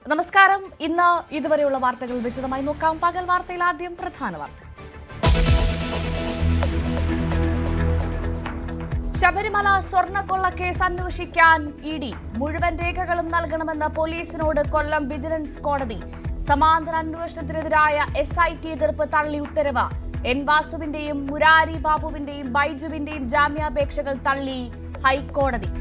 നമസ്കാരം. ഇന്ന് ഇതുവരെയുള്ള വാർത്തകൾ വിശദമായി നോക്കാം. പകൽ വാർത്തയിൽ ആദ്യം പ്രധാന വാർത്ത. ശബരിമല സ്വർണ്ണക്കൊള്ള കേസ് അന്വേഷിക്കാൻ ഇഡി. മുഴുവൻ രേഖകളും നൽകണമെന്ന് പോലീസിനോട് കൊല്ലം വിജിലൻസ് കോടതി. സമാന്തര അന്വേഷണത്തിനെതിരായ SIT എതിർപ്പ് തള്ളി ഉത്തരവ്. എൻ വാസുവിന്റെയും മുരാരി ബാബുവിന്റെയും ബൈജുവിന്റെയും ജാമ്യാപേക്ഷകൾ തള്ളി ഹൈക്കോടതി.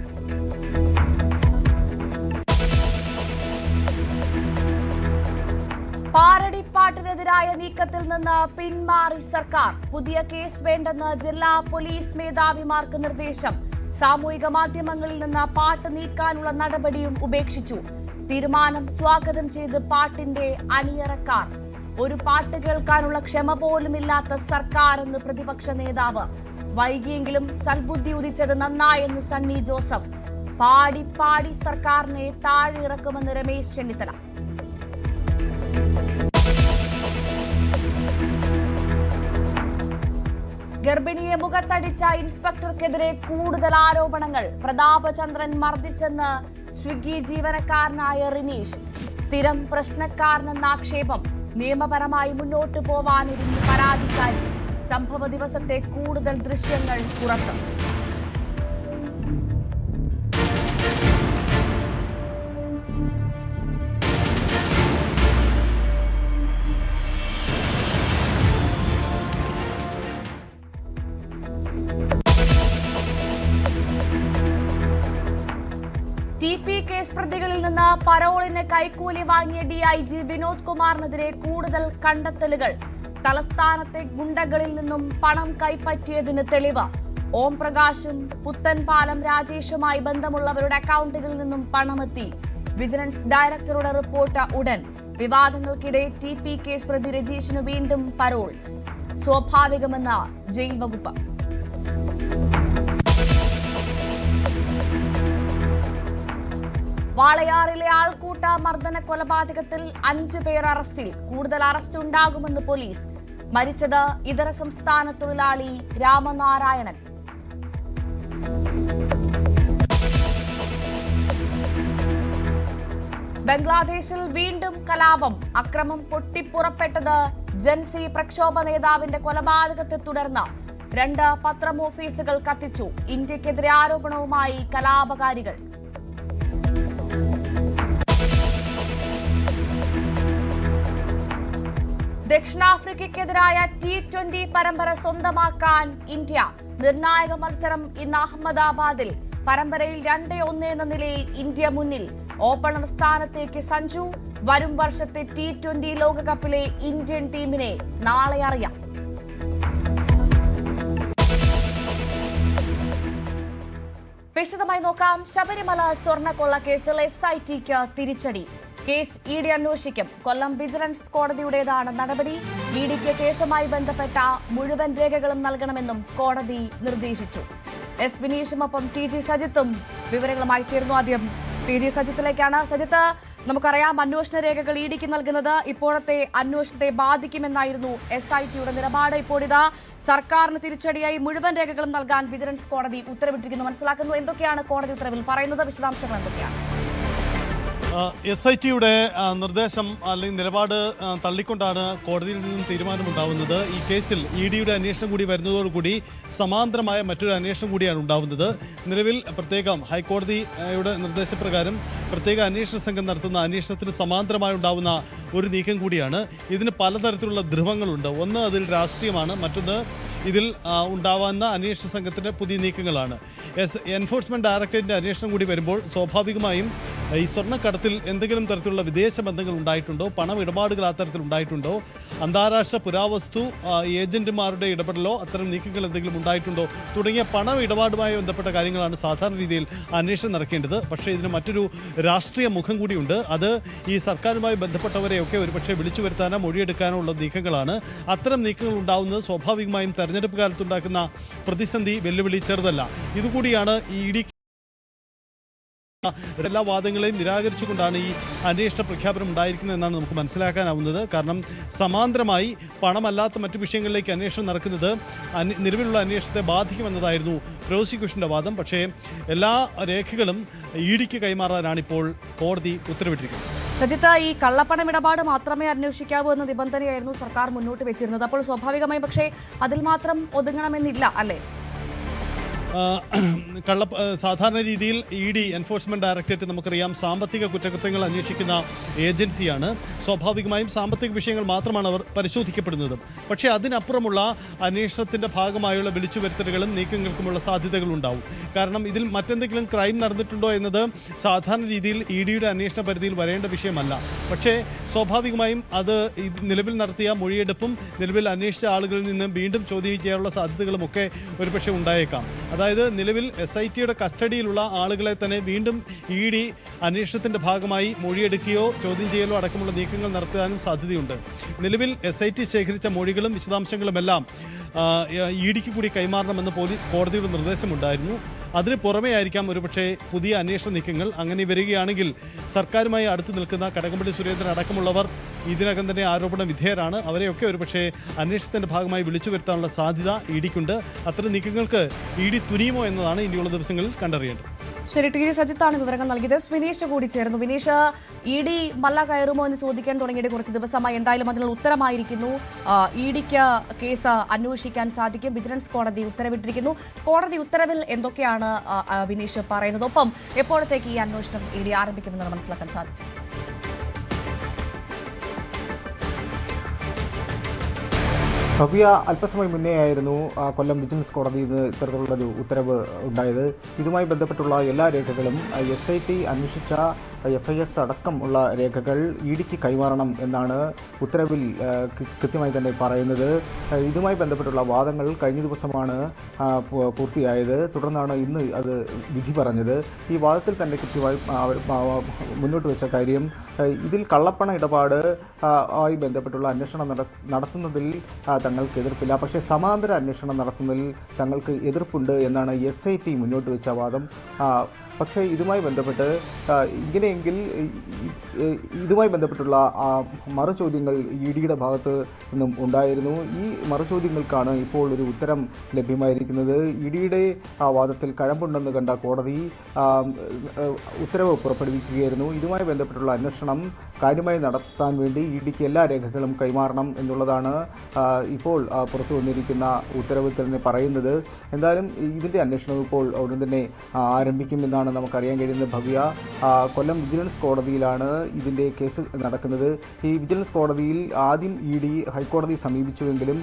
പാറടിപ്പാട്ടിനെതിരായ നീക്കത്തിൽ നിന്ന് പിന്മാറി സർക്കാർ. പുതിയ കേസ് വേണ്ടെന്ന് ജില്ലാ പോലീസ് മേധാവിമാർക്ക് നിർദ്ദേശം. സാമൂഹിക മാധ്യമങ്ങളിൽ നിന്ന് പാട്ട് നീക്കാനുള്ള നടപടിയും ഉപേക്ഷിച്ചു. തീരുമാനം സ്വാഗതം ചെയ്ത് പാട്ടിന്റെ അണിയറക്കാർ. ഒരു പാട്ട് കേൾക്കാനുള്ള ക്ഷമ പോലുമില്ലാത്ത സർക്കാർ എന്ന് പ്രതിപക്ഷ നേതാവ്. വൈകിയെങ്കിലും സൽബുദ്ധി ഉദിച്ചത് നന്നായെന്ന് സണ്ണി ജോസഫ്. പാടി പാടി സർക്കാരിനെ താഴെ ഇറക്കുമെന്ന് രമേശ് ചെന്നിത്തല. ഗർഭിണിയെ മുഖത്തടിച്ച ഇൻസ്പെക്ടർക്കെതിരെ കൂടുതൽ ആരോപണങ്ങൾ. പ്രതാപചന്ദ്രൻ മർദ്ദിച്ചെന്ന് സ്വിഗ്ഗി ജീവനക്കാരനായ റിനീഷ്. സ്ഥിരം പ്രശ്നക്കാരനെന്ന ആക്ഷേപം. നിയമപരമായി മുന്നോട്ടു പോവാനൊരുങ്ങി പരാതിക്കാരി. സംഭവ ദിവസത്തെ കൂടുതൽ ദൃശ്യങ്ങൾ പുറത്ത്. TP കേസ് പ്രതികളിൽ നിന്ന് പരോളിന് കൈക്കൂലി വാങ്ങിയ DIG വിനോദ് കുമാറിനെതിരെ കൂടുതൽ കണ്ടെത്തലുകൾ. തലസ്ഥാനത്തെ ഗുണ്ടകളിൽ നിന്നും പണം കൈപ്പറ്റിയതിന് തെളിവ്. ഓം പ്രകാശും പുത്തൻപാലം രാജേഷുമായി ബന്ധമുള്ളവരുടെ അക്കൗണ്ടുകളിൽ നിന്നും പണമെത്തി. വിജിലൻസ് ഡയറക്ടറുടെ റിപ്പോർട്ട് ഉടൻ. വിവാദങ്ങൾക്കിടെ TP കേസ് പ്രതി രജീഷിന് വീണ്ടും പരോൾ. സ്വാഭാവികമെന്ന് ജയിൽ വകുപ്പ്. വാളയാറിലെ ആൾക്കൂട്ട മർദ്ദന കൊലപാതകത്തിൽ 5 പേർ അറസ്റ്റിൽ. കൂടുതൽ അറസ്റ്റ് ഉണ്ടാകുമെന്ന് പോലീസ്. മരിച്ചത് ഇതര സംസ്ഥാന തൊഴിലാളി രാമനാരായണൻ. ബംഗ്ലാദേശിൽ വീണ്ടും കലാപം. അക്രമം പൊട്ടിപ്പുറപ്പെട്ടത് ജൻസി പ്രക്ഷോഭ നേതാവിന്റെ കൊലപാതകത്തെ തുടർന്ന്. 2 പത്രം ഓഫീസുകൾ കത്തിച്ചു. ഇന്ത്യക്കെതിരെ ആരോപണവുമായി കലാപകാരികൾ. ദക്ഷിണാഫ്രിക്കയ്ക്കെതിരായ T20 പരമ്പര സ്വന്തമാക്കാൻ ഇന്ത്യ. നിർണായക മത്സരം ഇന്ന് അഹമ്മദാബാദിൽ. പരമ്പരയിൽ 2-1 എന്ന നിലയിൽ ഇന്ത്യ മുന്നിൽ. ഓപ്പണർ സ്ഥാനത്തേക്ക് സഞ്ജു. വരും വർഷത്തെ T20 ലോകകപ്പിലെ ഇന്ത്യൻ ടീമിനെ നാളെ അറിയാം. വിശദമായി നോക്കാം. ശബരിമല സ്വർണ്ണക്കൊള്ള കേസിൽ SITക്ക് തിരിച്ചടി. കേസ് ED അന്വേഷിക്കും. കൊല്ലം വിജിലൻസ് കോടതിയുടേതാണ് നടപടി. EDക്ക് കേസുമായി ബന്ധപ്പെട്ട മുഴുവൻ രേഖകളും നൽകണമെന്നും കോടതി നിർദ്ദേശിച്ചു. എസ് ബിനീഷുമൊപ്പം TG സജിത്തും വിവരങ്ങളുമായി ചേർന്നു. ആദ്യം TG സജിത്തിലേക്കാണ്. സജിത്ത്, നമുക്കറിയാം അന്വേഷണ രേഖകൾ EDക്ക് നൽകുന്നത് ഇപ്പോഴത്തെ അന്വേഷണത്തെ ബാധിക്കുമെന്നായിരുന്നു SITയുടെ നിലപാട്. ഇപ്പോഴിതാ സർക്കാരിന് തിരിച്ചടിയായി മുഴുവൻ രേഖകളും നൽകാൻ വിജിലൻസ് കോടതി ഉത്തരവിട്ടിരിക്കുന്നു മനസ്സിലാക്കുന്നു. എന്തൊക്കെയാണ് കോടതി ഉത്തരവിൽ പറയുന്നത്? വിശദാംശങ്ങൾ എന്തൊക്കെയാണ്? SITയുടെ നിർദ്ദേശം അല്ലെങ്കിൽ നിലപാട് തള്ളിക്കൊണ്ടാണ് കോടതിയിൽ നിന്നും തീരുമാനമുണ്ടാവുന്നത്. ഈ കേസിൽ EDയുടെ അന്വേഷണം കൂടി വരുന്നതോടുകൂടി സമാന്തരമായ മറ്റൊരു അന്വേഷണം കൂടിയാണ് ഉണ്ടാവുന്നത്. നിലവിൽ പ്രത്യേകം ഹൈക്കോടതിയുടെ നിർദ്ദേശപ്രകാരം പ്രത്യേക അന്വേഷണ സംഘം നടത്തുന്ന അന്വേഷണത്തിന് സമാന്തരമായി ഉണ്ടാവുന്ന ഒരു നീക്കം കൂടിയാണ്. ഇതിന് പലതരത്തിലുള്ള ധ്രുവങ്ങളുണ്ട്. ഒന്ന് അതിൽ രാഷ്ട്രീയമാണ്, മറ്റൊന്ന് ഇതിൽ ഉണ്ടാവാവുന്ന അന്വേഷണ സംഘത്തിൻ്റെ പുതിയ നീക്കങ്ങളാണ്. എൻഫോഴ്സ്മെന്റ് ഡയറക്ടറേറ്റിൻ്റെ അന്വേഷണം കൂടി വരുമ്പോൾ സ്വാഭാവികമായും ഈ സ്വർണ്ണക്കടത്തിൽ എന്തെങ്കിലും തരത്തിലുള്ള വിദേശ ബന്ധങ്ങൾ ഉണ്ടായിട്ടുണ്ടോ, പണം ഇടപാടുകൾ ആ തരത്തിൽ ഉണ്ടായിട്ടുണ്ടോ, അന്താരാഷ്ട്ര പുരാവസ്തു ഏജന്റുമാരുടെ ഇടപെടലോ അത്തരം നീക്കങ്ങൾ എന്തെങ്കിലും ഉണ്ടായിട്ടുണ്ടോ തുടങ്ങിയ പണം ഇടപാടുമായി ബന്ധപ്പെട്ട കാര്യങ്ങളാണ് സാധാരണ രീതിയിൽ അന്വേഷണം നടക്കേണ്ടത്. പക്ഷേ ഇതിന് മറ്റൊരു രാഷ്ട്രീയ മുഖം കൂടിയുണ്ട്. അത് ഈ സർക്കാരുമായി ബന്ധപ്പെട്ടവരെയൊക്കെ ഒരുപക്ഷെ വിളിച്ചു വരുത്താനോ മൊഴിയെടുക്കാനോ ഉള്ള നീക്കങ്ങളാണ്. അത്തരം നീക്കങ്ങൾ ഉണ്ടാവുന്നത് സ്വാഭാവികമായും തെരഞ്ഞെടുപ്പ് കാലത്തുണ്ടാക്കുന്ന പ്രതിസന്ധി വെല്ലുവിളി ചെറുതല്ല. ഇതുകൂടിയാണ് ഈ ED എല്ലാ വാദങ്ങളെയും നിരാകരിച്ചുകൊണ്ടാണ് ഈ അന്വേഷണ പ്രഖ്യാപനം ഉണ്ടായിരിക്കുന്നത് എന്നാണ് നമുക്ക് മനസ്സിലാക്കാനാവുന്നത്. കാരണം സമാന്തരമായി പണമല്ലാത്ത മറ്റു വിഷയങ്ങളിലേക്ക് അന്വേഷണം നടക്കുന്നത് നിലവിലുള്ള അന്വേഷണത്തെ ബാധിക്കുമെന്നതായിരുന്നു പ്രോസിക്യൂഷൻ്റെ വാദം. പക്ഷേ എല്ലാ രേഖകളും EDക്ക് കൈമാറാനാണ് ഇപ്പോൾ കോടതി ഉത്തരവിട്ടിരിക്കുന്നത്. സജിത്ത്, ഈ കള്ളപ്പണം ഇടപാട് മാത്രമേ അന്വേഷിക്കാവൂ എന്ന നിബന്ധനയായിരുന്നു സർക്കാർ മുന്നോട്ട് വെച്ചിരുന്നത്. അപ്പോൾ സ്വാഭാവികമായും പക്ഷേ അതിൽ മാത്രം ഒതുങ്ങണമെന്നില്ല അല്ലേ? സാധാരണ രീതിയിൽ ED എൻഫോഴ്സ്മെന്റ് ഡയറക്ടറേറ്റ് നമുക്കറിയാം സാമ്പത്തിക കുറ്റകൃത്യങ്ങൾ അന്വേഷിക്കുന്ന ഏജൻസിയാണ്. സ്വാഭാവികമായും സാമ്പത്തിക വിഷയങ്ങൾ മാത്രമാണ് അവർ പരിശോധിക്കപ്പെടുന്നത്. പക്ഷേ അതിനപ്പുറമുള്ള അന്വേഷണത്തിൻ്റെ ഭാഗമായുള്ള വിളിച്ചുവരുത്തലുകളും നീക്കങ്ങൾക്കുമുള്ള സാധ്യതകളുണ്ടാവും. കാരണം ഇതിൽ മറ്റെന്തെങ്കിലും ക്രൈം നടന്നിട്ടുണ്ടോ എന്നത് സാധാരണ രീതിയിൽ EDയുടെ അന്വേഷണ പരിധിയിൽ വരേണ്ട വിഷയമല്ല. പക്ഷേ സ്വാഭാവികമായും അത് നിലവിൽ നടത്തിയ മൊഴിയെടുപ്പും നിലവിൽ അന്വേഷിച്ച ആളുകളിൽ നിന്ന് വീണ്ടും ചോദ്യം ചെയ്യാനുള്ള സാധ്യതകളുമൊക്കെ ഒരുപക്ഷെ ഉണ്ടായേക്കാം. അതായത് നിലവിൽ SITയുടെ കസ്റ്റഡിയിലുള്ള ആളുകളെ തന്നെ വീണ്ടും ED അന്വേഷണത്തിൻ്റെ ഭാഗമായി മൊഴിയെടുക്കുകയോ ചോദ്യം ചെയ്യലോ അടക്കമുള്ള നീക്കങ്ങൾ നടത്താനും സാധ്യതയുണ്ട്. നിലവിൽ SIT ശേഖരിച്ച മൊഴികളും വിശദാംശങ്ങളുമെല്ലാം EDക്ക് കൂടി കൈമാറണമെന്ന് കോടതിയുടെ നിർദ്ദേശമുണ്ടായിരുന്നു. അതിന് പുറമേ ആയിരിക്കാം ഒരുപക്ഷെ പുതിയ അന്വേഷണ നീക്കങ്ങൾ. അങ്ങനെ വരികയാണെങ്കിൽ സർക്കാരുമായി അടുത്ത് നിൽക്കുന്ന കടകംപള്ളി സുരേന്ദ്രൻ അടക്കമുള്ളവർ ഇതിനകം തന്നെ ആരോപണ വിധേയരാണ്. അവരെയൊക്കെ ഒരുപക്ഷെ അന്വേഷണത്തിൻ്റെ ഭാഗമായി വിളിച്ചു വരുത്താനുള്ള സാധ്യത EDക്കുണ്ട്. അത്തരം നീക്കങ്ങൾക്ക് ED തുനിയുമോ എന്നതാണ് ഇനിയുള്ള ദിവസങ്ങളിൽ കണ്ടറിയേണ്ടത്. ശരി, TG സജിത്താണ് വിവരങ്ങൾ നൽകിയത്. വിനീഷ് കൂടി ചേർന്നു. വിനീഷ്, ED മല്ല കയറുമോ എന്ന് ചോദിക്കാൻ തുടങ്ങിയിട്ട് കുറച്ച് ദിവസമായി. എന്തായാലും അതിനുള്ള ഉത്തരമായിരിക്കുന്നു. EDക്ക് കേസ് അന്വേഷിക്കാൻ സാധിക്കും. വിജിലൻസ് കോടതി ഉത്തരവിട്ടിരിക്കുന്നു. കോടതി ഉത്തരവിൽ എന്തൊക്കെയാണ് വിനീഷ് പറയുന്നത്? ഒപ്പം എപ്പോഴത്തേക്ക് ഈ അന്വേഷണം ED ആരംഭിക്കുമെന്ന് മനസ്സിലാക്കാൻ സാധിച്ചു? ഭവ്യ, അല്പസമയം മുന്നേ ആയിരുന്നു കൊല്ലം വിജിലൻസ് കോടതിയിൽ നിന്ന് ഇത്തരത്തിലുള്ളൊരു ഉത്തരവ് ഉണ്ടായത്. ഇതുമായി ബന്ധപ്പെട്ടുള്ള എല്ലാ രേഖകളും SIT അന്വേഷിച്ച FIS അടക്കം ഉള്ള രേഖകൾ EDക്ക് കൈമാറണം എന്നാണ് ഉത്തരവിൽ കൃത്യമായി തന്നെ പറയുന്നത്. ഇതുമായി ബന്ധപ്പെട്ടുള്ള വാദങ്ങൾ കഴിഞ്ഞ ദിവസമാണ് പൂർത്തിയായത്. തുടർന്നാണ് ഇന്ന് അത് വിധി പറഞ്ഞത്. ഈ വാദത്തിൽ തന്നെ കൃത്യമായി മുന്നോട്ട് വെച്ച കാര്യം, ഇതിൽ കള്ളപ്പണ ഇടപാട് ആയി ബന്ധപ്പെട്ടുള്ള അന്വേഷണം നടത്തുന്നതിൽ തങ്ങൾക്ക് എതിർപ്പില്ല. പക്ഷേ സമാന്തര അന്വേഷണം നടത്തുന്നതിൽ തങ്ങൾക്ക് എതിർപ്പുണ്ട് എന്നാണ് SIT മുന്നോട്ട് വെച്ച വാദം. പക്ഷേ ഇതുമായി ബന്ധപ്പെട്ട് ഇങ്ങനെയെങ്കിൽ ഇതുമായി ബന്ധപ്പെട്ടുള്ള മറുചോദ്യങ്ങൾ EDയുടെ ഭാഗത്ത് നിന്നും ഉണ്ടായിരുന്നു. ഈ മറുചോദ്യങ്ങൾക്കാണ് ഇപ്പോൾ ഒരു ഉത്തരം ലഭ്യമായിരിക്കുന്നത്. EDയുടെ വാദത്തിൽ കഴമ്പുണ്ടെന്ന് കണ്ട കോടതി ഉത്തരവ് പുറപ്പെടുവിക്കുകയായിരുന്നു. ഇതുമായി ബന്ധപ്പെട്ടുള്ള അന്വേഷണം കാര്യമായി നടത്താൻ വേണ്ടി EDക്ക് എല്ലാ രേഖകളും കൈമാറണം എന്നുള്ളതാണ് ഇപ്പോൾ പുറത്തു വന്നിരിക്കുന്ന ഉത്തരവിൽ തന്നെ പറയുന്നത്. എന്തായാലും ഇതിൻ്റെ അന്വേഷണം ഇപ്പോൾ ഉടൻ തന്നെ ആരംഭിക്കുമെന്നാണ് നമുക്കറിയാൻ കഴിയുന്നത്. ഭവ്യ, കൊല്ലം വിജിലൻസ് കോടതിയിലാണ് ഇതിൻ്റെ കേസ് നടക്കുന്നത്. ഈ വിജിലൻസ് കോടതിയിൽ ആദ്യം ED ഹൈക്കോടതി സമീപിച്ചുവെങ്കിലും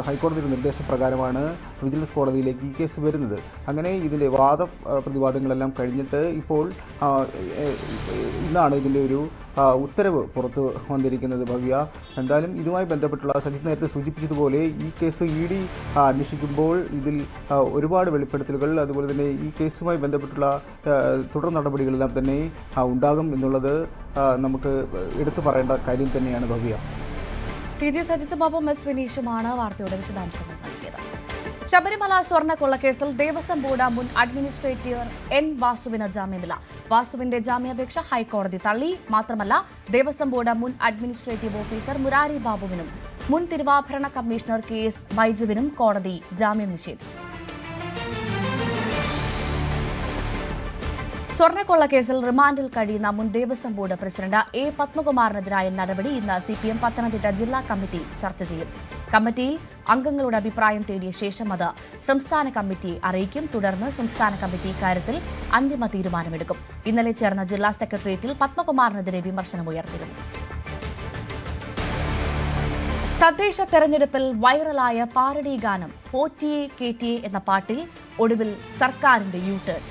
ഹൈക്കോടതിയുടെ നിർദ്ദേശപ്രകാരമാണ് വിജിലൻസ് കോടതിയിലേക്ക് ഈ കേസ് വരുന്നത്. അങ്ങനെ ഇതിൻ്റെ പ്രതിവാദങ്ങളെല്ലാം കഴിഞ്ഞിട്ട് ഇപ്പോൾ ഇന്നാണ് ഇതിൻ്റെ ഒരു ഉത്തരവ് പുറത്ത് വന്നിരിക്കുന്നത്. ഭവ്യ, എന്തായാലും ഇതുമായി ബന്ധപ്പെട്ടുള്ള സജിത് നേരത്തെ സൂചിപ്പിച്ചതുപോലെ ഈ കേസ് ED അന്വേഷിക്കുമ്പോൾ ഇതിൽ ഒരുപാട് വെളിപ്പെടുത്തലുകൾ, അതുപോലെ തന്നെ ഈ കേസുമായി ബന്ധപ്പെട്ടുള്ള തുടർ നടപടികളെല്ലാം തന്നെ ഉണ്ടാകും എന്നുള്ളത് നമുക്ക് എടുത്തു പറയേണ്ട കാര്യം തന്നെയാണ്. ഭവ്യ, TG സജിത്തും എസ് വിനീഷുമാണ് വാർത്തയുടെ വിശദാംശങ്ങൾ നൽകിയത്. ശബരിമല സ്വർണ്ണക്കൊള്ളക്കേസിൽ ദേവസ്വം ബോർഡ് മുൻ അഡ്മിനിസ്ട്രേറ്റർ N വാസുവിന് ജാമ്യമില്ല. വാസുവിന്റെ ജാമ്യാപേക്ഷ ഹൈക്കോടതി തള്ളി. മാത്രമല്ല, ദേവസ്വം ബോർഡ് മുൻ അഡ്മിനിസ്ട്രേറ്റീവ് ഓഫീസർ മുരാരി ബാബുവിനും മുൻ തിരുവാഭരണ കമ്മീഷണർ KS ബൈജുവിനും കോടതി ജാമ്യം നിഷേധിച്ചു. സ്വർണ്ണക്കൊള്ളക്കേസിൽ റിമാൻഡിൽ കഴിയുന്ന മുൻ ദേവസ്വം ബോർഡ് പ്രസിഡന്റ് A പത്മകുമാറിനെതിരായ നടപടി ഇന്ന് CPM പത്തനംതിട്ട ജില്ലാ കമ്മിറ്റി ചർച്ച ചെയ്യും. കമ്മിറ്റിയിൽ അംഗങ്ങളുടെ അഭിപ്രായം തേടിയ ശേഷം അത് സംസ്ഥാന കമ്മിറ്റിയെ അറിയിക്കും. തുടർന്ന് സംസ്ഥാന കമ്മിറ്റി ഇക്കാര്യത്തിൽ അന്തിമ തീരുമാനമെടുക്കും. ഇന്നലെ ചേർന്ന ജില്ലാ സെക്രട്ടേറിയറ്റിൽ പത്മകുമാറിനെതിരെ വിമർശനമുയർന്നിരുന്നു. തദ്ദേശ തെരഞ്ഞെടുപ്പിൽ വൈറലായ പാരഡി ഗാനം പോറ്റിയെ കേറ്റിയെ എന്ന പാട്ടിൽ ഒടുവിൽ സർക്കാരിന്റെ U-ടേൺ.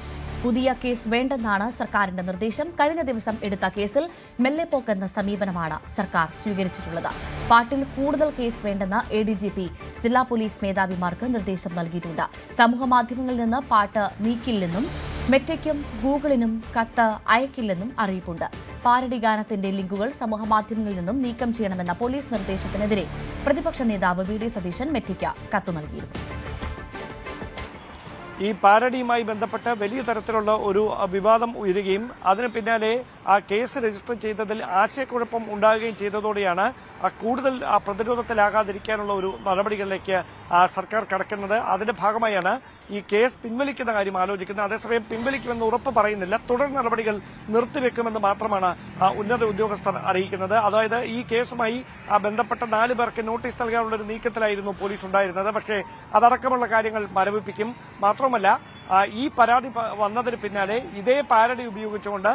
പുതിയ കേസ് വേണ്ടെന്നാണ് സർക്കാരിന്റെ നിർദ്ദേശം. കഴിഞ്ഞ ദിവസം എടുത്ത കേസിൽ മെല്ലെപ്പോക്കെന്ന സമീപനമാണ് സർക്കാർ സ്വീകരിച്ചിട്ടുള്ളത്. പാട്ടിൽ കൂടുതൽ കേസ് വേണ്ടെന്ന് ADGP ജില്ലാ പോലീസ് മേധാവിമാർക്ക് നിർദ്ദേശം നൽകിയിട്ടുണ്ട്. സമൂഹമാധ്യമങ്ങളിൽ നിന്ന് പാട്ട് നീക്കില്ലെന്നും മെറ്റയ്ക്കും ഗൂഗിളിനും കത്ത് അയക്കില്ലെന്നും അറിയിപ്പുണ്ട്. പാരഡി ഗാനത്തിന്റെ ലിങ്കുകൾ സമൂഹമാധ്യമങ്ങളിൽ നിന്നും നീക്കം ചെയ്യണമെന്ന പോലീസ് നിർദ്ദേശത്തിനെതിരെ പ്രതിപക്ഷ നേതാവ് VD സതീശൻ മെറ്റയ്ക്ക് കത്ത് നൽകിയിരുന്നു. ഈ പാരഡിയുമായി ബന്ധപ്പെട്ട് വലിയ തരത്തിലുള്ള ഒരു വിവാദം ഉയരുകയും അതിന് പിന്നാലെ ആ കേസ് രജിസ്റ്റർ ചെയ്തതിൽ ആശയക്കുഴപ്പം ഉണ്ടാകുകയും ചെയ്തതോടെയാണ് കൂടുതൽ പ്രതിരോധത്തിലാകാതിരിക്കാനുള്ള ഒരു നടപടികളിലേക്ക് സർക്കാർ കടക്കുന്നത്. അതിന്റെ ഭാഗമായാണ് ഈ കേസ് പിൻവലിക്കുന്ന കാര്യം ആലോചിക്കുന്നത്. അതേസമയം പിൻവലിക്കുമെന്ന് ഉറപ്പ് പറയുന്നില്ല. തുടർ നടപടികൾ നിർത്തിവെക്കുമെന്ന് മാത്രമാണ് ഉന്നത ഉദ്യോഗസ്ഥർ അറിയിക്കുന്നത്. അതായത് ഈ കേസുമായി ബന്ധപ്പെട്ട 4 പേർക്ക് നോട്ടീസ് നൽകാനുള്ള ഒരു നീക്കത്തിലായിരുന്നു പോലീസ് ഉണ്ടായിരുന്നത്. പക്ഷേ അതടക്കമുള്ള കാര്യങ്ങൾ മരവിപ്പിക്കും. മാത്രമല്ല ഈ പരാതി വന്നതിന് പിന്നാലെ ഇതേ പാരഡി ഉപയോഗിച്ചുകൊണ്ട്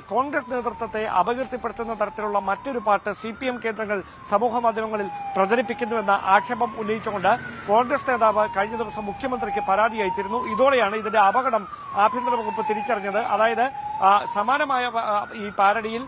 കോൺഗ്രസ് നേതൃത്വത്തെ അപകീർത്തിപ്പെടുത്തുന്ന തരത്തിലുള്ള മറ്റൊരു പാട്ട് CPM കേന്ദ്രങ്ങൾ സമൂഹ മാധ്യമങ്ങളിൽ പ്രചരിപ്പിക്കുന്നുവെന്ന ആക്ഷേപം ഉന്നയിച്ചുകൊണ്ട് കോൺഗ്രസ് നേതാവ് കഴിഞ്ഞ ദിവസം മുഖ്യമന്ത്രിക്ക് പരാതി അയച്ചിരുന്നു. ഇതോടെയാണ് ഇതിന്റെ അപകടം ആഭ്യന്തര വകുപ്പ് തിരിച്ചറിഞ്ഞത്. അതായത് സമാനമായ ഈ പാരഡിയിൽ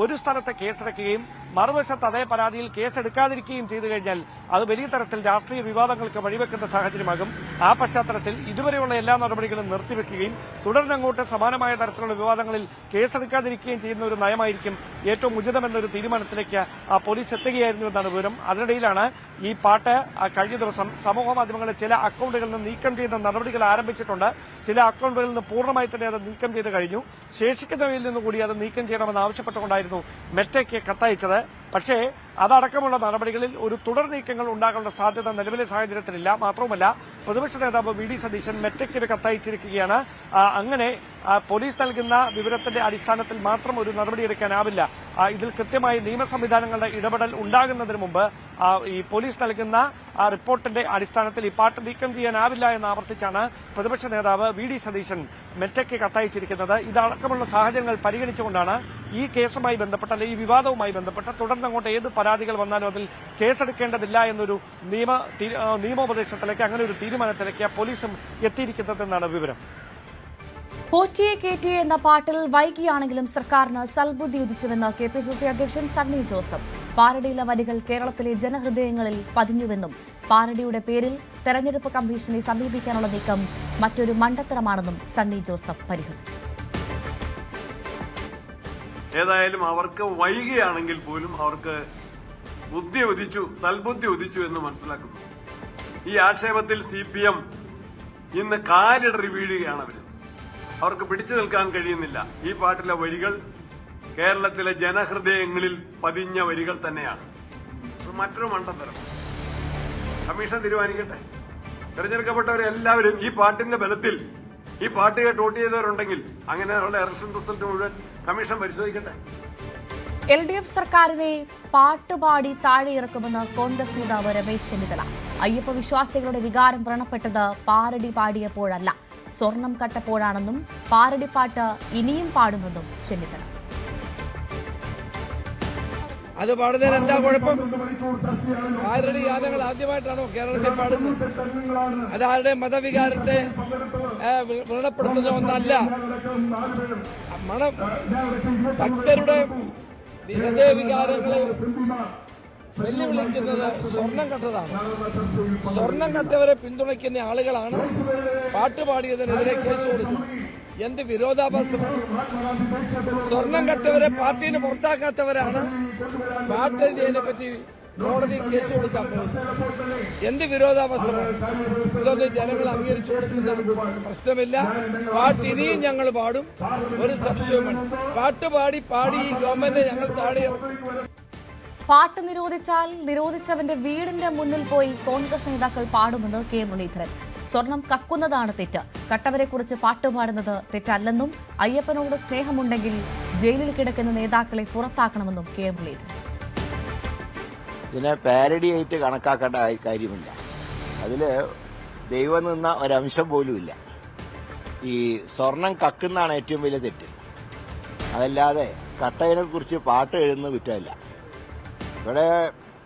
ഒരു സ്ഥലത്ത് കേസെടുക്കുകയും മറുവശത്ത് അതേ പരാതിയിൽ കേസെടുക്കാതിരിക്കുകയും ചെയ്തു കഴിഞ്ഞാൽ അത് വലിയ തരത്തിൽ രാഷ്ട്രീയ വിവാദങ്ങൾക്ക് വഴിവെക്കുന്ന സാഹചര്യമാകും. ആ പശ്ചാത്തലത്തിൽ ഇതുവരെയുള്ള എല്ലാ നടപടികളും നിർത്തിവെക്കുകയും തുടർന്നങ്ങോട്ട് സമാനമായ തരത്തിലുള്ള വിവാദങ്ങളിൽ കേസെടുക്കാതിരിക്കുകയും ചെയ്യുന്ന ഒരു നയമായിരിക്കും ഏറ്റവും ഉചിതമെന്നൊരു തീരുമാനത്തിലേക്ക് പോലീസ് എത്തുകയായിരുന്നുവെന്നാണ് വിവരം. അതിനിടയിലാണ് ഈ പാട്ട് കഴിഞ്ഞ ദിവസം സമൂഹ മാധ്യമങ്ങളിലെ ചില അക്കൌണ്ടുകളിൽ നിന്ന് നീക്കം ചെയ്യുന്ന നടപടികൾ ആരംഭിച്ചിട്ടുണ്ട്. ചില അക്കൌണ്ടുകളിൽ നിന്ന് പൂർണ്ണമായി തന്നെ അത് നീക്കം ചെയ്ത് കഴിഞ്ഞു. ശേഷിക്കുന്നവയിൽ നിന്നുകൂടി അത് നീക്കം ചെയ്യണമെന്ന് ആവശ്യപ്പെട്ടുകൊണ്ടായിരുന്നു മെറ്റയ്ക്ക് കത്തയച്ചത്. പക്ഷേ അതടക്കമുള്ള നടപടികളിൽ ഒരു തുടർ നീക്കങ്ങൾ ഉണ്ടാകാനുള്ള സാധ്യത നിലവിലെ സാഹചര്യത്തിലില്ല. മാത്രവുമല്ല പ്രതിപക്ഷ നേതാവ് VD സതീശൻ മെറ്റയ്ക്ക് ഒരു കത്തയച്ചിരിക്കുകയാണ്. അങ്ങനെ പോലീസ് നൽകുന്ന വിവരത്തിന്റെ അടിസ്ഥാനത്തിൽ മാത്രം ഒരു നടപടിയെടുക്കാനാവില്ല. ഇതിൽ കൃത്യമായി നിയമ സംവിധാനങ്ങളുടെ ഇടപെടൽ ഉണ്ടാകുന്നതിന് മുമ്പ് ഈ പോലീസ് നൽകുന്ന റിപ്പോർട്ടിന്റെ അടിസ്ഥാനത്തിൽ ഈ പാട്ട് നീക്കം ചെയ്യാനാവില്ല എന്ന് ആവർത്തിച്ചാണ് പ്രതിപക്ഷ നേതാവ് VD സതീശൻ മെറ്റയ്ക്ക് കത്തയച്ചിരിക്കുന്നത്. ഇതടക്കമുള്ള സാഹചര്യങ്ങൾ പരിഗണിച്ചുകൊണ്ടാണ് ഈ കേസുമായി ബന്ധപ്പെട്ട അല്ലെങ്കിൽ ഈ വിവാദവുമായി ബന്ധപ്പെട്ട് തുടർന്നങ്ങോട്ട് ഏത് പരാതികൾ വന്നാലും അതിൽ കേസെടുക്കേണ്ടതില്ല എന്നൊരു നിയമോപദേശത്തിലേക്ക് അങ്ങനെ ഒരു തീരുമാനത്തിലേക്ക് പോലീസും എത്തിയിരിക്കുന്നതെന്നാണ് വിവരം. പോറ്റിയെ കേറ്റിയെ എന്ന പാട്ടിൽ വൈകിയാണെങ്കിലും സർക്കാരിന് സൽബുദ്ധി ഉദിച്ചുവെന്ന് KPCC അധ്യക്ഷൻ സണ്ണി ജോസഫ്. പാരഡിയിലെ വരികൾ കേരളത്തിലെ ജനഹൃദയങ്ങളിൽ പതിഞ്ഞുവെന്നും പാരഡിയുടെ പേരിൽ തെരഞ്ഞെടുപ്പ് കമ്മീഷനെ സമീപിക്കാനുള്ള നീക്കം മറ്റൊരു മണ്ടത്തരമാണെന്നും സണ്ണി ജോസഫ് പരിഹസിച്ചു. ഏതായാലും അവർക്ക് വൈകിയാണെങ്കിൽ പോലും അവർക്ക് ബുദ്ധി ഉദിച്ചു, സൽബുദ്ധി ഉദിച്ചു എന്ന് മനസ്സിലാക്കുന്നു. ഈ ആക്ഷേപത്തിൽ CPM ഇന്ന് കാലിടറി വീഴുകയാണ്. അവർക്ക് പിടിച്ചു നിൽക്കാൻ കഴിയുന്നില്ല. ഈ പാട്ടിലെ വരികൾ കേരളത്തിലെ ജനഹൃദയങ്ങളിൽ പതിഞ്ഞ വരികൾ തന്നെയാണ്. മറ്റൊരു മണ്ടത്തരം കമ്മീഷൻ തീരുമാനിക്കട്ടെ. തെരഞ്ഞെടുക്കപ്പെട്ടവരെല്ലാവരും ഈ പാട്ടിന്റെ ബലത്തിൽ ഈ പാട്ട് കേട്ട് വോട്ട് ചെയ്തവരുണ്ടെങ്കിൽ അങ്ങനെയുള്ള ഇലക്ഷൻ റിസൾട്ട് മുഴുവൻ കമ്മീഷൻ പരിശോധിക്കട്ടെ. LDF സർക്കാരിനെ പാട്ടുപാടി താഴെയിറക്കുമെന്ന് കോൺഗ്രസ് നേതാവ് രമേശ് ചെന്നിത്തല. അയ്യപ്പ വിശ്വാസികളുടെ വികാരം വ്രണപ്പെട്ടത് പാരടി പാടിയപ്പോഴല്ല, സ്വർണം കട്ടപ്പോഴാണെന്നും പാരടി പാട്ട് ഇനിയും പാടുമെന്നും ചെന്നിത്തല. അത് പാടുന്നതിന് എന്താ കുഴപ്പം? പാരടി ഗാനങ്ങൾ ആദ്യമായിട്ടാണോ കേരളത്തിൽ പാടുന്നത്? അതാരുടെ മതവികാരത്തെ വ്രണപ്പെടുത്തുന്ന ഒന്നല്ല. ഭക്തരുടെ ഹൃദയവികാരങ്ങളെ വെല്ലുവിളിക്കുന്നത് സ്വർണം കട്ടതാണ്. സ്വർണം കട്ടവരെ പിന്തുണയ്ക്കുന്ന ആളുകളാണ് പാട്ടുപാടിയതിനെതിരെ കേസ് കൊടുക്കുന്നത്. എന്ത് വിരോധാഭാസമാണ്! സ്വർണം കട്ടവരെ പാർട്ടിയിൽ നിന്ന് പുറത്താക്കാത്തവരാണ് പാട്ടെഴുതിയതിനെ പറ്റി കോടതി കേസ് കൊടുക്കാൻ പോകുന്നത്. എന്ത് വിരോധാഭാസമാണ്! ഇതൊന്നും ജനങ്ങൾ അംഗീകരിച്ചു കൊടുക്കുന്ന പ്രശ്നമില്ല. പാട്ട് ഇനിയും ഞങ്ങൾ പാടും, ഒരു സംശയവുമില്ല. പാട്ടുപാടി ഈ ഗവൺമെന്റ് ഞങ്ങൾ താഴെ പാട്ട് നിരോധിച്ചാൽ നിരോധിച്ചവന്റെ വീടിന്റെ മുന്നിൽ പോയി കോൺഗ്രസ് നേതാക്കൾ പാടുമെന്ന് K മുരളീധരൻ. സ്വർണം കക്കുന്നതാണ് തെറ്റ്, കട്ടവരെക്കുറിച്ച് പാട്ടുപാടുന്നത് തെറ്റല്ലെന്നും അയ്യപ്പനോട് സ്നേഹമുണ്ടെങ്കിൽ ജയിലിൽ കിടക്കുന്ന നേതാക്കളെ പുറത്താക്കണമെന്നും K മുരളീധരൻ. ഇതിനെ പാരഡിയായിട്ട് കണക്കാക്കേണ്ട കാര്യമില്ല. അതിൽ ദൈവം നിന്ന ഒരംശം പോലുമില്ല. ഈ സ്വർണം കക്കുന്നതാണ് ഏറ്റവും വലിയ തെറ്റ്. അതല്ലാതെ കട്ടയിനെ കുറിച്ച് പാട്ട് എഴുതുന്ന കുറ്റമില്ല. ഇവിടെ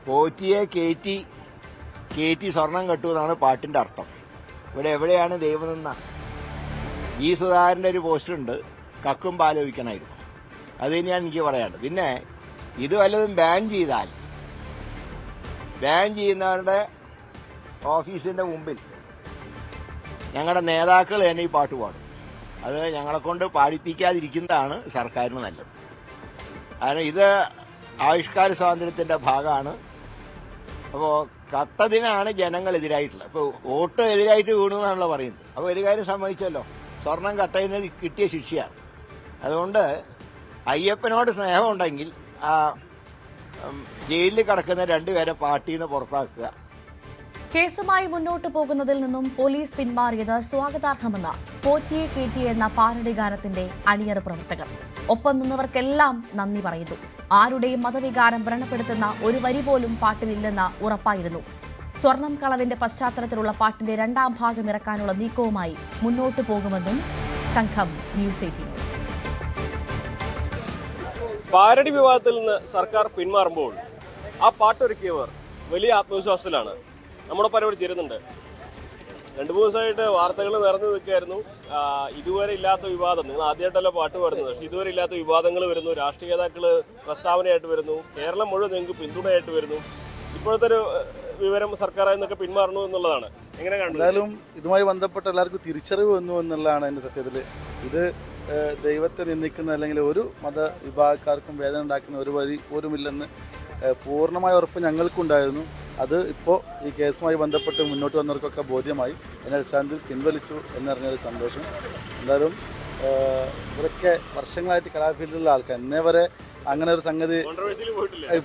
പോറ്റിയെ കേറ്റി സ്വർണം കെട്ടുമെന്നാണ് പാട്ടിന്റെ അർത്ഥം. ഇവിടെ എവിടെയാണ് ദൈവം നിന്ന? G. സുധാകരന്റെ ഒരു പോസ്റ്ററുണ്ട്, കക്കും പാലോചിക്കണമായിരുന്നു. അത് തന്നെയാണ് എനിക്ക് പറയാനുള്ളത്. പിന്നെ ഇത് വല്ലതും ബാൻ ചെയ്താൽ ബാൻ ചെയ്യുന്നവരുടെ ഓഫീസിന്റെ മുമ്പിൽ ഞങ്ങളുടെ നേതാക്കൾ തന്നെ ഈ പാട്ട് പാടും. അത് ഞങ്ങളെ കൊണ്ട് പാടിപ്പിക്കാതിരിക്കുന്നതാണ് സർക്കാരിന് നല്ലത്. കാരണം ഇത് ആവിഷ്കാര സ്വാതന്ത്ര്യത്തിന്റെ ഭാഗമാണ്. അപ്പോൾ കട്ടതിനാണ് ജനങ്ങളെതിരായിട്ടുള്ളത്. ഇപ്പോൾ വോട്ട് എതിരായിട്ട് വീണു എന്നാണല്ലോ പറയുന്നത്. അപ്പോൾ ഒരു കാര്യം സംഭവിച്ചല്ലോ, സ്വർണം കട്ടതിന് കിട്ടിയ ശിക്ഷയാണ്. അതുകൊണ്ട് അയ്യപ്പനോട് സ്നേഹമുണ്ടെങ്കിൽ ജയിലിൽ കിടക്കുന്ന 2 പേരെ പാർട്ടിയിൽ നിന്ന് പുറത്താക്കുക, കേസുമായി മുന്നോട്ടു പോകുന്നതിൽ നിന്നും പോലീസ് പിന്മാറിയത് സ്വാഗതാർഹമെന്ന് പോറ്റിയെ കേറ്റി എന്ന പാരഡി ഗാനത്തിന്റെ അണിയറ പ്രവർത്തകർ. ഒപ്പം നിന്നവർക്കെല്ലാം നന്ദി പറയുന്നു. ആരുടെയും മതവികാരം വ്രണപ്പെടുത്തുന്ന ഒരു വരി പോലും പാട്ടിലില്ലെന്ന് ഉറപ്പായിരുന്നു. സ്വർണം കളവിന്റെ പശ്ചാത്തലത്തിലുള്ള പാട്ടിന്റെ രണ്ടാം ഭാഗം ഇറക്കാനുള്ള നീക്കവുമായി മുന്നോട്ടു പോകുമെന്നും സംഘം ന്യൂസ് 18. പാരഡി വിവാദത്തിൽ നിന്ന് സർക്കാർ പിന്മാറുമ്പോൾ ആ പാട്ടൊരുക്കിയവർ വലിയ ആത്മവിശ്വാസത്തിലാണ്. നമ്മുടെ പരിപാടി ചേരുന്നുണ്ട്. 2-3 ദിവസമായിട്ട് വാർത്തകൾ നിറഞ്ഞു നിൽക്കുകയായിരുന്നു. ഇതുവരെ ഇല്ലാത്ത വിവാദം, നിങ്ങൾ ആദ്യമായിട്ടല്ല പാട്ട് പാടുന്നത്, പക്ഷേ ഇതുവരെ ഇല്ലാത്ത വിവാദങ്ങൾ വരുന്നു. രാഷ്ട്രീയ നേതാക്കൾ പ്രസ്താവനയായിട്ട് വരുന്നു. കേരളം മുഴുവൻ നിങ്ങൾക്ക് പിന്തുണയായിട്ട് വരുന്നു. ഇപ്പോഴത്തെ ഒരു വിവരം സർക്കാരിൽ നിന്നൊക്കെ പിന്മാറണു എന്നുള്ളതാണ്. എങ്ങനെ കാണുന്നു? എന്തായാലും ഇതുമായി ബന്ധപ്പെട്ട എല്ലാവർക്കും തിരിച്ചറിവ് വന്നു എന്നുള്ളതാണ് എൻ്റെ സത്യത്തിൽ. ഇത് ദൈവത്തെ നിന്ദിക്കുന്ന അല്ലെങ്കിൽ ഒരു മതവിഭാഗക്കാർക്കും വേദന ഉണ്ടാക്കുന്ന ഒരു വരി പോലുമില്ലെന്ന് പൂർണ്ണമായ ഉറപ്പ് ഞങ്ങൾക്കുണ്ടായിരുന്നു. അത് ഇപ്പോൾ ഈ കേസുമായി ബന്ധപ്പെട്ട് മുന്നോട്ട് വന്നവർക്കൊക്കെ ബോധ്യമായി. അതിൻ്റെ അടിസ്ഥാനത്തിൽ പിൻവലിച്ചു എന്നറിഞ്ഞൊരു സന്തോഷം. എന്തായാലും ഇവരൊക്കെ വർഷങ്ങളായിട്ട് കലാഫീൽഡിലുള്ള ആൾക്കാർ ഇന്നേ വരെ അങ്ങനെ ഒരു സംഗതി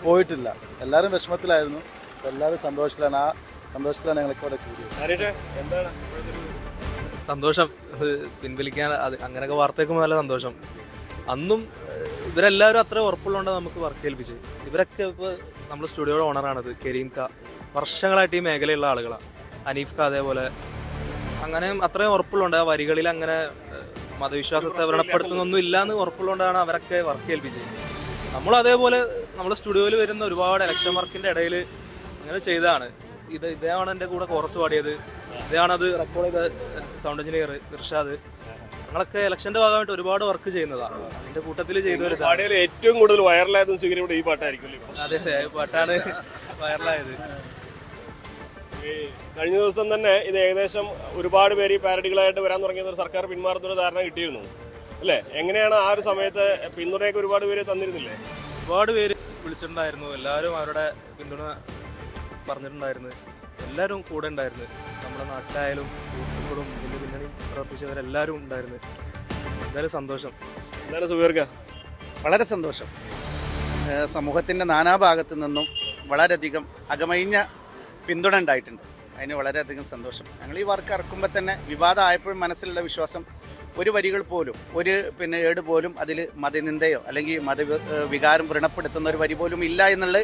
പോയിട്ടില്ല. എല്ലാവരും വിഷമത്തിലായിരുന്നു. എല്ലാവരും സന്തോഷത്തിലാണ്. ആ സന്തോഷത്തിലാണ് ഞങ്ങൾക്ക് ഇവിടെ കൂടിയത്. സന്തോഷം പിൻവലിക്കാൻ അങ്ങനെയൊക്കെ വാർത്തയ്ക്കുമ്പോൾ നല്ല സന്തോഷം. അന്നും ഇവരെല്ലാവരും അത്ര ഉറപ്പുള്ളതുകൊണ്ട് നമുക്ക് വർക്ക് ഏൽപ്പിച്ച്. ഇവരൊക്കെ ഇപ്പോൾ നമ്മൾ സ്റ്റുഡിയോയുടെ ഓണറാണത്. കരീം ക വർഷങ്ങളായിട്ട് ഈ മേഖലയുള്ള ആളുകളാണ്. ഹനീഫ് ക അതേപോലെ. അങ്ങനെ അത്രയും ഉറപ്പുള്ളതുകൊണ്ട് ആ വരികളിൽ അങ്ങനെ മതവിശ്വാസത്തെ വ്രണപ്പെടുത്തുന്നൊന്നും ഇല്ലയെന്ന് ഉറപ്പുള്ളതുകൊണ്ടാണ് അവരൊക്കെ വർക്ക് ഏൽപ്പിച്ചത്. നമ്മൾ അതേപോലെ നമ്മൾ സ്റ്റുഡിയോയിൽ വരുന്ന ഒരുപാട് ഇലക്ഷൻ വർക്കിൻ്റെ ഇടയിൽ അങ്ങനെ ചെയ്തതാണ്. ഇതാണ് എൻ്റെ കൂടെ കോറസ് പാടിയത്. ഇതാണത് റെക്കോർഡ് ചെയ്ത സൗണ്ട് എഞ്ചിനീയർ ഇർഷാദ്. ഞങ്ങളൊക്കെ ഇലക്ഷന്റെ ഭാഗമായിട്ട് ഒരുപാട് വർക്ക് ചെയ്യുന്നതാണ്. അതിന്റെ കൂട്ടത്തിൽ ചെയ്തവരുതാണ്. ഏറ്റവും കൂടുതൽ വൈറലായതും സ്വീകരിയുടെ ഈ പാട്ടായിരിക്കും. അതെ അതെ, പാട്ടാണ് വൈറലായത്. കഴിഞ്ഞ ദിവസം തന്നെ ഇത് ഏകദേശം ഒരുപാട് പേര് ഈ പാരഡികളായിട്ട് വരാൻ തുടങ്ങിയത് സർക്കാർ പിന്മാറുന്നൊരു ധാരണ കിട്ടിയിരുന്നു അല്ലേ? എങ്ങനെയാണ് ആ ഒരു സമയത്ത് പിന്തുണയൊക്കെ ഒരുപാട് പേര് തന്നിരുന്നില്ലേ? ഒരുപാട് പേര് വിളിച്ചിട്ടുണ്ടായിരുന്നു. എല്ലാവരും അവരുടെ പിന്തുണ പറഞ്ഞിട്ടുണ്ടായിരുന്നു. എല്ലാവരും കൂടെ ഉണ്ടായിരുന്നു. നമ്മുടെ നാട്ടിലായാലും സുഹൃത്തുക്കളും ഇതിൻ്റെ പിന്നണി പ്രവർത്തിച്ചവരെല്ലാവരും ഉണ്ടായിരുന്നു. എന്തായാലും സന്തോഷം. എന്തായാലും സുബീർക്ക വളരെ സന്തോഷം. സമൂഹത്തിൻ്റെ നാനാഭാഗത്തു നിന്നും വളരെയധികം അകമഴിഞ്ഞ പിന്തുണ ഉണ്ടായിട്ടുണ്ട്. അതിന് വളരെയധികം സന്തോഷം. ഞങ്ങൾ ഈ വർക്ക് ഇറക്കുമ്പോൾ തന്നെ വിവാദമായപ്പോഴും മനസ്സിലുള്ള വിശ്വാസം ഒരു വരികൾ പോലും ഒരു ഏട് പോലും അതിൽ മതനിന്ദയോ അല്ലെങ്കിൽ മതവികാരം വ്രണപ്പെടുത്തുന്ന ഒരു വരി പോലും ഇല്ല എന്നുള്ള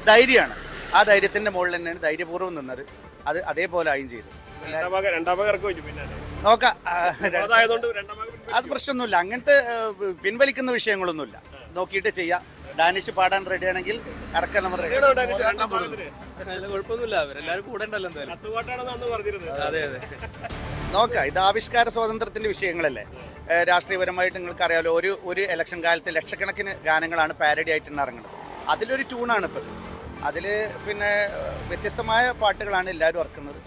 ധൈര്യമാണ്. ആ ധൈര്യത്തിൻ്റെ മുകളിൽ തന്നെയാണ് ധൈര്യപൂർവ്വം നിന്നത്. അത് അതേപോലെ ആയും ചെയ്തു. നോക്കാം, അത് പ്രശ്നമൊന്നുമില്ല. അങ്ങനത്തെ പിൻവലിക്കുന്ന വിഷയങ്ങളൊന്നുമില്ല. നോക്കിയിട്ട് ചെയ്യാം. ഡാനിഷ് പാടാൻ റെഡിയാണെങ്കിൽ ഇറക്കാൻ നമ്മൾ കുഴപ്പമൊന്നുമില്ല. അവരെല്ലാവരും കൂടെ ഉണ്ടല്ലോ എന്തായാലും. അതെ അതെ, നോക്കാം. ഇത് ആവിഷ്കാര സ്വാതന്ത്ര്യത്തിൻ്റെ വിഷയങ്ങളല്ലേ. രാഷ്ട്രീയപരമായിട്ട് നിങ്ങൾക്കറിയാമല്ലോ, ഒരു ഇലക്ഷൻ കാലത്ത് ലക്ഷക്കണക്കിന് ഗാനങ്ങളാണ് പാരഡി ആയിട്ട് ഇറങ്ങുന്നത്. അതിലൊരു ട്യൂണാണ് ഇപ്പം. അതിൽ വ്യത്യസ്തമായ പാട്ടുകളാണ് എല്ലാവരും ഇറക്കുന്നത്.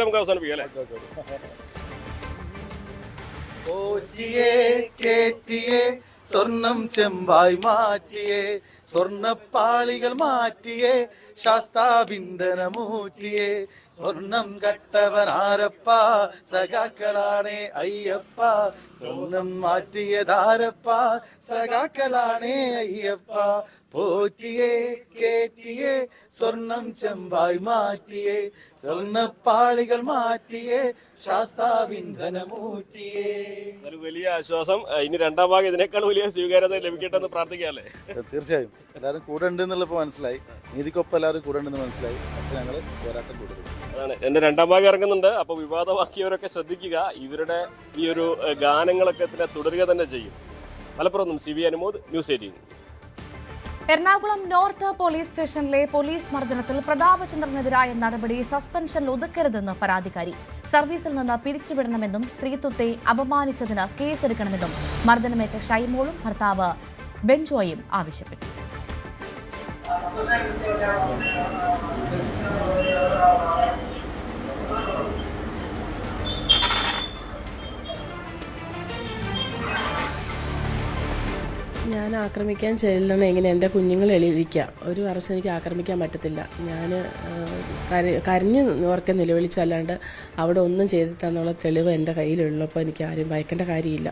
നമുക്ക് അവസാനിപ്പിക്കാം അല്ലേ? സ്വർണം ചെമ്പായി മാറ്റിയേ, സ്വർണപ്പാളികൾ മാറ്റിയേ, ശാസ്താബിന്ദനമൂറ്റിയേ, സ്വർണം കട്ടവനാരപ്പ, സഖാക്കളാണേ അയ്യപ്പ, സ്വർണം മാറ്റിയതാരപ്പ, സഖാക്കളാണേ അയ്യപ്പ, പോറ്റിയേ കേറ്റിയേ, സ്വർണം ചെമ്പായി മാറ്റിയേ, സ്വർണപ്പാളികൾ മാറ്റിയേ, ശാസ്താബിന്ദനമൂറ്റിയേ. വലിയ ആശ്വാസം. ഇനി രണ്ടാം ഭാഗം ഇതിനേക്കാൾ വലിയ സ്വീകാര്യത ലഭിക്കട്ടെ എന്ന് പ്രാർത്ഥിക്കാല്ലേ? തീർച്ചയായും. എല്ലാവരും കൂടെ ഉണ്ടെന്നുള്ളപ്പോൾ മനസ്സിലായി. നീതിക്കൊപ്പം എല്ലാവരും കൂടെ ഉണ്ടെന്ന് മനസ്സിലായി. അപ്പോൾ ഞങ്ങൾ പോരാട്ടം തുടരും. അതാണ് എൻ്റെ രണ്ടാം ഭാഗം ഇറങ്ങുന്നുണ്ട്. അപ്പോൾ വിവാദമാക്കിയവരൊക്കെ ശ്രദ്ധിക്കുക. ഇവരുടെ ഈ ഒരു ഗാനങ്ങളൊക്കെ തുടരുക തന്നെ ചെയ്യും. Malappuram CB Anumod, news 18. Ernakulam north police സ്റ്റേഷനിലെ പോലീസ് മർദ്ദനത്തിൽ പ്രതാപചന്ദ്രനെതിരായ നടപടി സസ്പെൻഷനിൽ ഒതുക്കരുതെന്ന് പരാതിക്കാരി. സർവീസിൽ നിന്ന് പിരിച്ചുവിടണമെന്നും സ്ത്രീത്വത്തെ അപമാനിച്ചതിന് കേസെടുക്കണമെന്നും മർദ്ദനമേറ്റ ഷൈമോളും ഭർത്താവ് ബെഞ്ചോയും ആവശ്യപ്പെട്ടു. ഞാൻ ആക്രമിക്കാൻ ചെല്ലണം എങ്ങനെ എൻ്റെ കുഞ്ഞുങ്ങൾ എളിയിരിക്കുക. ഒരു വർഷം എനിക്ക് ആക്രമിക്കാൻ പറ്റത്തില്ല. ഞാൻ കരഞ്ഞ് ഓർക്കെ നിലവിളിച്ചല്ലാണ്ട് അവിടെ ഒന്നും ചെയ്തിട്ടെന്നുള്ള തെളിവ് എൻ്റെ കയ്യിലുള്ളപ്പോൾ എനിക്ക് ആരും ഭയക്കേണ്ട കാര്യമില്ല.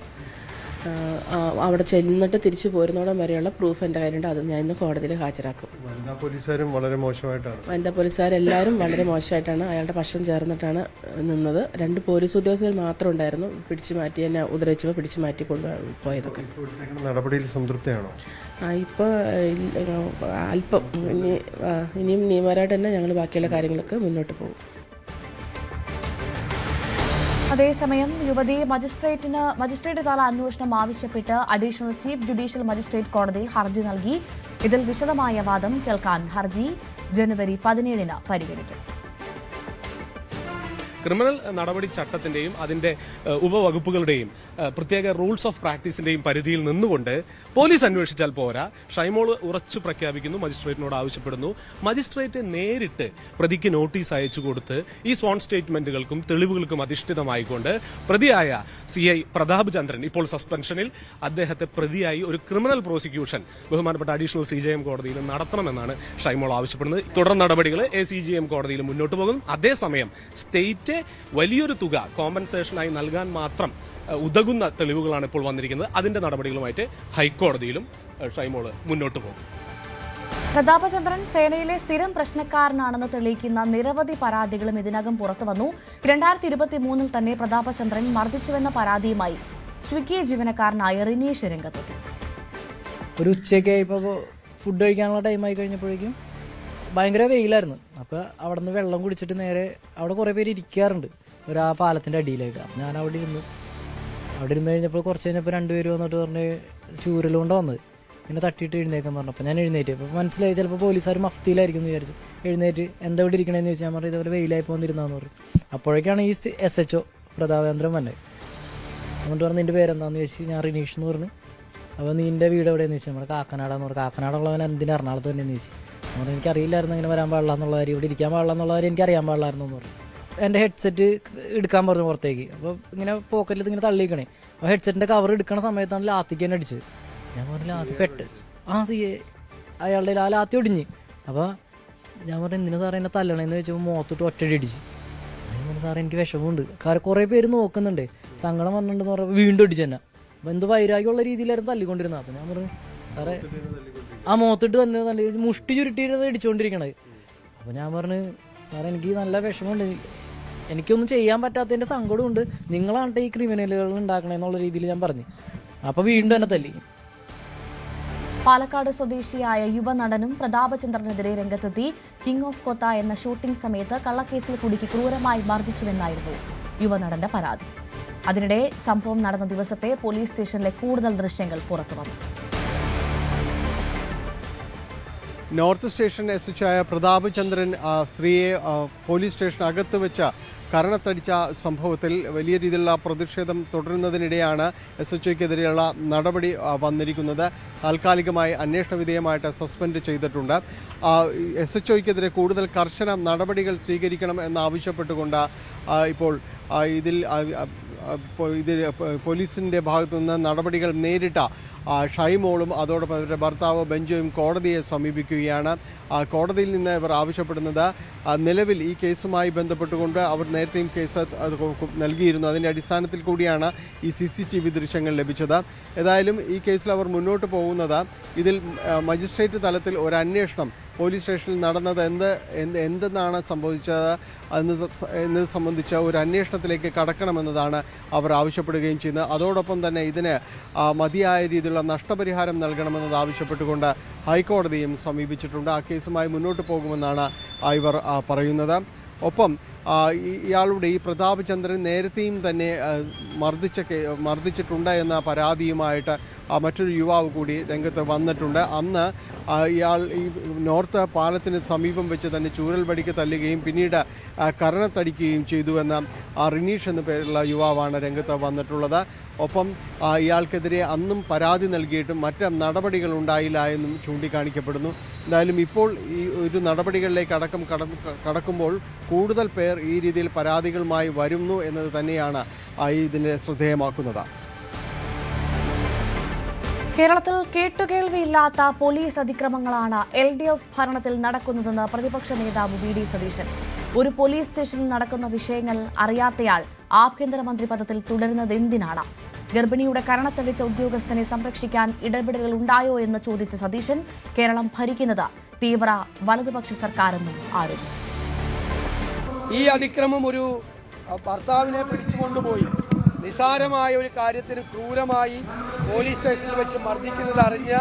അവിടെ ചെന്നിട്ട് തിരിച്ചു പോരുന്നോടം വരെയുള്ള പ്രൂഫ് എൻ്റെ കയ്യിലുണ്ട്. അത് ഞാൻ ഇന്ന് കോടതിയിൽ ഹാജരാക്കും. വനിതാ പോലീസുകാരും വളരെ മോശമായിട്ടാണ് വനിതാ പോലീസുകാരെല്ലാവരും വളരെ മോശമായിട്ടാണ് അയാളുടെ പക്ഷം ചേർന്നിട്ടാണ് നിന്നത്. 2 പോലീസ് ഉദ്യോഗസ്ഥർ മാത്രം ഉണ്ടായിരുന്നു പിടിച്ചു മാറ്റി, എന്നെ ഉപദ്രവിച്ചപ്പോൾ പിടിച്ചു മാറ്റി കൊണ്ടുപോയതൊക്കെ. നടപടിയിൽ സംതൃപ്തിയാണോ? ഇപ്പോൾ അല്പം ഇനിയും നിയമപരമായിട്ട് തന്നെ ഞങ്ങൾ ബാക്കിയുള്ള കാര്യങ്ങളൊക്കെ മുന്നോട്ട് പോകും. അതേസമയം യുവതി മജിസ്ട്രേറ്റ് തല അന്വേഷണം ആവശ്യപ്പെട്ട് അഡീഷണൽ ചീഫ് ജുഡീഷ്യൽ മജിസ്ട്രേറ്റ് കോടതിയിൽ ഹർജി നൽകി. ഇതിൽ വിശദമായ വാദം കേൾക്കാൻ ഹർജി ജനുവരി 17 പരിഗണിക്കും. ക്രിമിനൽ നടപടി ചട്ടത്തിന്റെയും അതിന്റെ ഉപവകുപ്പുകളുടെയും പ്രത്യേക റൂൾസ് ഓഫ് പ്രാക്ടീസിന്റെയും പരിധിയിൽ നിന്നുകൊണ്ട് പോലീസ് അന്വേഷിച്ചാൽ പോരാ. ഷൈമോൾ ഉറച്ചു പ്രഖ്യാപിക്കുന്നു, മജിസ്ട്രേറ്റിനോട് ആവശ്യപ്പെടുന്നു. മജിസ്ട്രേറ്റ് നേരിട്ട് പ്രതിക്ക് നോട്ടീസ് അയച്ചു കൊടുത്ത് ഈ സ്വാൺ സ്റ്റേറ്റ്മെന്റുകൾക്കും തെളിവുകൾക്കും അധിഷ്ഠിതമായിക്കൊണ്ട് പ്രതിയായ CI പ്രതാപ് ചന്ദ്രൻ ഇപ്പോൾ സസ്പെൻഷനിൽ, അദ്ദേഹത്തെ പ്രതിയായി ഒരു ക്രിമിനൽ പ്രോസിക്യൂഷൻ ബഹുമാനപ്പെട്ട അഡീഷണൽ CJM കോടതിയിൽ നടത്തണമെന്നാണ് ഷൈമോൾ ആവശ്യപ്പെടുന്നത്. തുടർ നടപടികൾ ACGM കോടതിയിൽ മുന്നോട്ട് പോകും. അതേസമയം സ്റ്റേറ്റ് വലിയൊരു തുക കോമ്പൻസേഷനായി നൽകാൻ മാത്രം ഉതകുന്ന തെളിവുകളാണ് ഇപ്പോൾ വന്നിരിക്കുന്നത്. അതിന്റെ നടപടികളുമായിട്ട് ഹൈക്കോടതിയിലും ഷൈമോള് മുന്നോട്ട് പോകും. പ്രതാപചന്ദ്രൻ സേനയിലെ സ്ഥിരം പ്രശ്നക്കാരനാണെന്ന് തെളിയിക്കുന്ന നിരവധി പരാതികളും ഇതിനകം പുറത്തുവന്നു. 2023 തന്നെ പ്രതാപചന്ദ്രൻ മർദ്ദിച്ചുവെന്ന പരാതിയുമായി സ്വിഗ്ഗി ജീവനക്കാരനായ റിനീഷ് രംഗത്തെത്തി. ഒരു ഉച്ചയ്ക്ക് ഇപ്പോൾ ഫുഡ് കഴിക്കാനുള്ള ടൈമായി കഴിഞ്ഞപ്പോഴേക്കും ഭയങ്കര വെയിലായിരുന്നു. അപ്പോൾ അവിടെ നിന്ന് വെള്ളം കുടിച്ചിട്ട് നേരെ അവിടെ കുറേ പേര് ഇരിക്കാറുണ്ട് ആ പാലത്തിൻ്റെ അടിയിലായിട്ട്. അപ്പം ഞാൻ അവിടെ ഇരുന്ന് കഴിഞ്ഞപ്പോൾ കുറച്ച് കഴിഞ്ഞപ്പോൾ 2 പേര് വന്നിട്ട് പറഞ്ഞ് ചൂരലുകൊണ്ട് വന്നത് എന്നെ തട്ടിയിട്ട് എഴുന്നേക്കാൻ പറഞ്ഞു. അപ്പോൾ ഞാൻ എഴുന്നേറ്റ്. അപ്പോൾ മനസ്സിലായി ചിലപ്പോൾ പോലീസുകാർ മഫ്തിയിലായിരിക്കും എന്ന് വിചാരിച്ചു. എഴുന്നേറ്റ് എന്താ ഇവിടെ ഇരിക്കണേന്ന് ചോദിച്ചാൽ ഞാൻ പറഞ്ഞു ഇതുപോലെ വെയിലായി പോന്നിരുന്നാന്ന് പറഞ്ഞു. അപ്പോഴേക്കാണ് ഈ SHO പ്രതാപേന്ദ്രൻ വന്നത്. എന്നിട്ട് പറഞ്ഞു നിൻ്റെ പേരെന്താന്ന് ചോദിച്ചു. ഞാൻ റിനീഷ് എന്ന് പറഞ്ഞു. അപ്പോൾ നിൻ്റെ വീട് എവിടെയെന്ന് ചോദിച്ചാൽ നമ്മുടെ കാക്കനാടാന്ന് പറഞ്ഞു. കാക്കനാടുള്ളവൻ എന്തിനാ എറണാകുളത്ത് തന്നെയെന്ന് ചോദിച്ചു. അതുകൊണ്ട് എനിക്കറിയില്ലായിരുന്നു ഇങ്ങനെ വരാൻ പാടില്ല എന്നുള്ള കാര്യം, ഇവിടെ ഇരിക്കാൻ പാടില്ല എന്നുള്ള കാര്യം എനിക്കറിയാൻ പാടില്ലായിരുന്നു എന്ന് പറഞ്ഞു. എൻ്റെ ഹെഡ്സെറ്റ് എടുക്കാൻ പറഞ്ഞു പുറത്തേക്ക്. അപ്പോൾ ഇങ്ങനെ പോക്കറ്റിൽ ഇങ്ങനെ തള്ളിക്കണേ. അപ്പോൾ ഹെഡ്സെറ്റിൻ്റെ കവർ എടുക്കണ സമയത്താണ് ലാത്തിക്ക് തന്നെ അടിച്ചത്. ഞാൻ പറഞ്ഞു ലാത്തി പെട്ട് അയാളുടെ ലാത്തി ഒടിഞ്ഞ്. അപ്പോൾ ഞാൻ പറഞ്ഞു എന്തിനാ സാറേ എന്നെ തല്ലണേന്ന് ചോദിച്ചപ്പോൾ മുഖത്തോട്ട് ഒറ്റടി അടിച്ച്. ഞാൻ പറഞ്ഞു സാറേ എനിക്ക് വിഷമമുണ്ട്, കാരണം കുറേ പേര് നോക്കുന്നുണ്ട്, സങ്കടം വന്നിട്ടുണ്ടെന്ന് പറഞ്ഞപ്പോൾ വീണ്ടും അടിച്ചു തന്നെ. അപ്പോൾ എന്ത് വൈരാഗ്യമുള്ള രീതിയിലായിരുന്നു തല്ലിക്കൊണ്ടിരുന്നത്. അപ്പോൾ ഞാൻ പറഞ്ഞു സാറേ ആ മുഖത്തിട്ട് തന്നെ നല്ല മുഷ്ടി ചുരുട്ടിയിരുന്നത് ഇടിച്ചുകൊണ്ടിരിക്കണത്. അപ്പോൾ ഞാൻ പറഞ്ഞു സാറേ എനിക്ക് നല്ല വിഷമമുണ്ട്, എനിക്കൊന്നും ചെയ്യാൻ പറ്റാത്തതിൻ്റെ സങ്കടമുണ്ട്, നിങ്ങളാണ് ഈ ക്രിമിനലുകൾ ഉണ്ടാക്കണമെന്നുള്ള രീതിയിൽ ഞാൻ പറഞ്ഞു. അപ്പോൾ വീണ്ടും എന്നെ തല്ലി. പാലക്കാട് സ്വദേശിയായ യുവനടനും പ്രതാപചന്ദ്രനെതിരെ രംഗത്തെത്തി. കിങ് ഓഫ് കൊത്ത എന്ന ഷൂട്ടിംഗ് സമയത്ത് കള്ളക്കേസിൽ കുടുക്കി ക്രൂരമായി മർദ്ദിച്ചുവെന്നായിരുന്നു യുവനടന്റെ പരാതി. അതിനിടെ സംഭവം നടന്ന ദിവസത്തെ പോലീസ് സ്റ്റേഷനിലെ കൂടുതൽ ദൃശ്യങ്ങൾ പുറത്തുവന്നു. നോർത്ത് സ്റ്റേഷൻ SHO ആയ പ്രതാപ് ചന്ദ്രൻ സ്ത്രീയെ പോലീസ് സ്റ്റേഷനകത്ത് വെച്ച കരണത്തടിച്ച സംഭവത്തിൽ വലിയ രീതിയിലുള്ള പ്രതിഷേധം തുടരുന്നതിനിടെയാണ് SHOയ്ക്കെതിരെയുള്ള നടപടി വന്നിരിക്കുന്നത്. താൽക്കാലികമായി അന്വേഷണ വിധേയമായിട്ട് സസ്പെൻഡ് ചെയ്തിട്ടുണ്ട്. SHOയ്ക്കെതിരെ കൂടുതൽ കർശന നടപടികൾ സ്വീകരിക്കണം എന്നാവശ്യപ്പെട്ടുകൊണ്ട് ഇപ്പോൾ ഇതിൽ പോലീസിൻ്റെ ഭാഗത്തു നിന്ന് നടപടികൾ നേരിട്ട ഷൈമോളും അതോടൊപ്പം അവരുടെ ഭർത്താവ് ബെഞ്ചോയും കോടതിയെ സമീപിക്കുകയാണ്. കോടതിയിൽ നിന്ന് ഇവർ ആവശ്യപ്പെടുന്നത് നിലവിൽ ഈ കേസുമായി ബന്ധപ്പെട്ടുകൊണ്ട് അവർ നേരത്തെയും കേസ് നൽകിയിരുന്നു. അതിൻ്റെ അടിസ്ഥാനത്തിൽ കൂടിയാണ് ഈ CCTV ദൃശ്യങ്ങൾ ലഭിച്ചത്. ഏതായാലും ഈ കേസിൽ അവർ മുന്നോട്ട് പോകുന്നത് ഇതിൽ മജിസ്ട്രേറ്റ് തലത്തിൽ ഒരു അന്വേഷണം പോലീസ് സ്റ്റേഷനിൽ നടന്നത് എന്തെന്നാണ് സംഭവിച്ചത് എന്നത് സംബന്ധിച്ച ഒരു അന്വേഷണത്തിലേക്ക് കടക്കണമെന്നതാണ് അവർ ആവശ്യപ്പെടുകയും ചെയ്യുന്നത്. അതോടൊപ്പം തന്നെ ഇതിന് മതിയായ രീതിയിലുള്ള നഷ്ടപരിഹാരം നൽകണമെന്നത് ആവശ്യപ്പെട്ടുകൊണ്ട് ഹൈക്കോടതിയും സമീപിച്ചിട്ടുണ്ട്. ആ കേസുമായി മുന്നോട്ട് പോകുമെന്നാണ് ഇവർ പറയുന്നത്. ഒപ്പം ഇയാളുടെ ഈ പ്രതാപ് ചന്ദ്രൻ നേരത്തെയും തന്നെ മർദ്ദിച്ചിട്ടുണ്ട് എന്ന പരാതിയുമായിട്ട് മറ്റൊരു യുവാവ് കൂടി രംഗത്ത് വന്നിട്ടുണ്ട്. അന്ന് ഇയാൾ ഈ നോർത്ത് പാലത്തിന് സമീപം വെച്ച് തന്നെ ചൂരൽ വടിക്ക് തല്ലുകയും പിന്നീട് കരണത്തടിക്കുകയും ചെയ്തുവെന്ന റിനീഷ് എന്ന പേരുള്ള യുവാവാണ് രംഗത്ത് വന്നിട്ടുള്ളത്. ഒപ്പം ഇയാൾക്കെതിരെ അന്നും പരാതി നൽകിയിട്ടും മറ്റ് നടപടികൾ ഉണ്ടായില്ല എന്നും ചൂണ്ടിക്കാണിക്കപ്പെടുന്നു. എന്തായാലും ഇപ്പോൾ ഈ ഒരു നടപടികളിലേക്ക് കടക്കുമ്പോൾ കൂടുതൽ പേർ ഈ രീതിയിൽ പരാതികളുമായി വരുന്നു എന്നത് തന്നെയാണ് ഇതിനെ ശ്രദ്ധേയമാക്കുന്നത്. കേരളത്തിൽ കേട്ടുകേൾവിയില്ലാത്ത പോലീസ് അതിക്രമങ്ങളാണ് LDF ഭരണത്തിൽ നടക്കുന്നതെന്ന് പ്രതിപക്ഷ നേതാവ് VD സതീശൻ. ഒരു പോലീസ് സ്റ്റേഷനിൽ നടക്കുന്ന വിഷയങ്ങൾ അറിയാത്തയാൾ ആഭ്യന്തരമന്ത്രി പദത്തിൽ തുടരുന്നത് എന്തിനാണ്? ഗർഭിണിയുടെ കരണത്തടിച്ച ഉദ്യോഗസ്ഥനെ സംരക്ഷിക്കാൻ ഇടപെടലുകൾ ഉണ്ടായോ എന്ന് ചോദിച്ച സതീശൻ കേരളം ഭരിക്കുന്നത് തീവ്ര വലതുപക്ഷ സർക്കാരെന്നും ആരോപിച്ചു. ഈ അതിക്രമം ഒരു ഭർത്താവിനെ പിടിച്ചുകൊണ്ടുപോയി നിസാരമായ ഒരു കാര്യത്തിന് ക്രൂരമായി പോലീസ് സ്റ്റേഷനിൽ വെച്ച് മർദ്ദിക്കുന്നത് അറിഞ്ഞ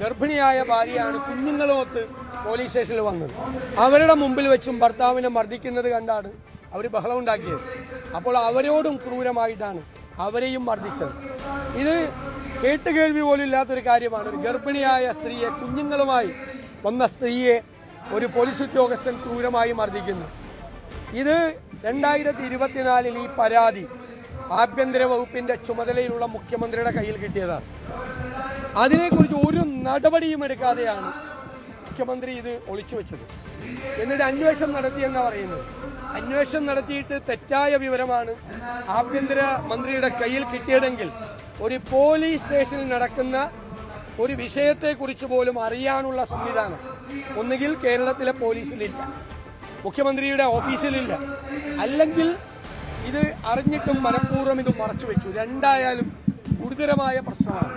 ഗർഭിണിയായ ഭാര്യയാണ് കുഞ്ഞുങ്ങളുമൊത്ത് പോലീസ് സ്റ്റേഷനിൽ വന്നത്. അവരുടെ മുമ്പിൽ വെച്ചും ഭർത്താവിനെ മർദ്ദിക്കുന്നത് കണ്ടാണ് അവർ ബഹളമുണ്ടാക്കിയത്. അപ്പോൾ അവരോടും ക്രൂരമായിട്ടാണ് അവരെയും മർദ്ദിച്ചത്. ഇത് കേട്ടുകേൾവി പോലും ഇല്ലാത്തൊരു കാര്യമാണ്. ഒരു ഗർഭിണിയായ സ്ത്രീയെ, കുഞ്ഞുങ്ങളുമായി വന്ന സ്ത്രീയെ ഒരു പോലീസ് ഉദ്യോഗസ്ഥൻ ക്രൂരമായി മർദ്ദിക്കുന്നു. ഇത് 2024 ഈ പരാതി ആഭ്യന്തര വകുപ്പിന്റെ ചുമതലയിലുള്ള മുഖ്യമന്ത്രിയുടെ കയ്യിൽ കിട്ടിയതാണ്. അതിനെക്കുറിച്ച് ഒരു നടപടിയും എടുക്കാതെയാണ് മുഖ്യമന്ത്രി ഇത് ഒളിച്ചു വെച്ചത്. എന്നിട്ട് അന്വേഷണം നടത്തിയെന്നാ പറയുന്നത്. അന്വേഷണം നടത്തിയിട്ട് തെറ്റായ വിവരമാണ് ആഭ്യന്തര മന്ത്രിയുടെ കയ്യിൽ കിട്ടിയതെങ്കിൽ ഒരു പോലീസ് സ്റ്റേഷനിൽ നടക്കുന്ന ഒരു വിഷയത്തെക്കുറിച്ച് പോലും അറിയാനുള്ള സംവിധാനം ഒന്നുകിൽ കേരളത്തിലെ പോലീസിലില്ല, മുഖ്യമന്ത്രിയുടെ ഓഫീസിലില്ല, അല്ലെങ്കിൽ ഇത് അറിഞ്ഞിട്ടും മനഃപൂർവ്വം ഇത് മറച്ചു വെച്ചു. രണ്ടായാലും ഗുരുതരമായ പ്രശ്നമാണ്.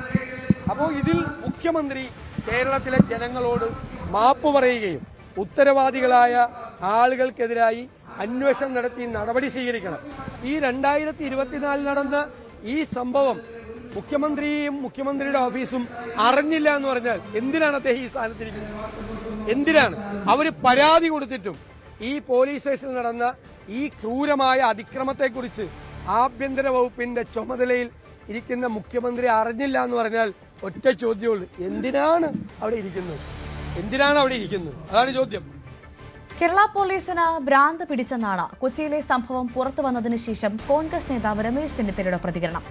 അപ്പോൾ ഇതിൽ മുഖ്യമന്ത്രി കേരളത്തിലെ ജനങ്ങളോട് മാപ്പ് പറയുകയും ഉത്തരവാദികളായ ആളുകൾക്കെതിരായി അന്വേഷണം നടത്തി നടപടി സ്വീകരിക്കണം. ഈ 2024 നടന്ന ഈ സംഭവം മുഖ്യമന്ത്രിയും മുഖ്യമന്ത്രിയുടെ ഓഫീസും അറിഞ്ഞില്ല എന്ന് പറഞ്ഞാൽ എന്തിനാണ് അദ്ദേഹം ഈ സ്ഥാനത്തിരിക്കുന്നത്? എന്തിനാണ് അവർ പരാതി കൊടുത്തിട്ടും ഈ പോലീസ് സ്റ്റേഷനിൽ നടന്ന ഈ ക്രൂരമായ അതിക്രമത്തെക്കുറിച്ച് ആഭ്യന്തര വകുപ്പിന്റെ ചുമതലയിൽ ഇരിക്കുന്ന മുഖ്യമന്ത്രി അറിഞ്ഞില്ല എന്ന് പറഞ്ഞാൽ ഒറ്റ ചോദ്യമുള്ളൂ, എന്തിനാണ് അവിടെ ഇരിക്കുന്നത്? അതാണ് ചോദ്യം. കേരള പോലീസിന് ഭ്രാന്ത് പിടിച്ചെന്നാണ് കൊച്ചിയിലെ സംഭവം പുറത്തു വന്നതിന് ശേഷം കോൺഗ്രസ് നേതാവ് രമേശ് ചെന്നിത്തലയുടെ പ്രതികരണം.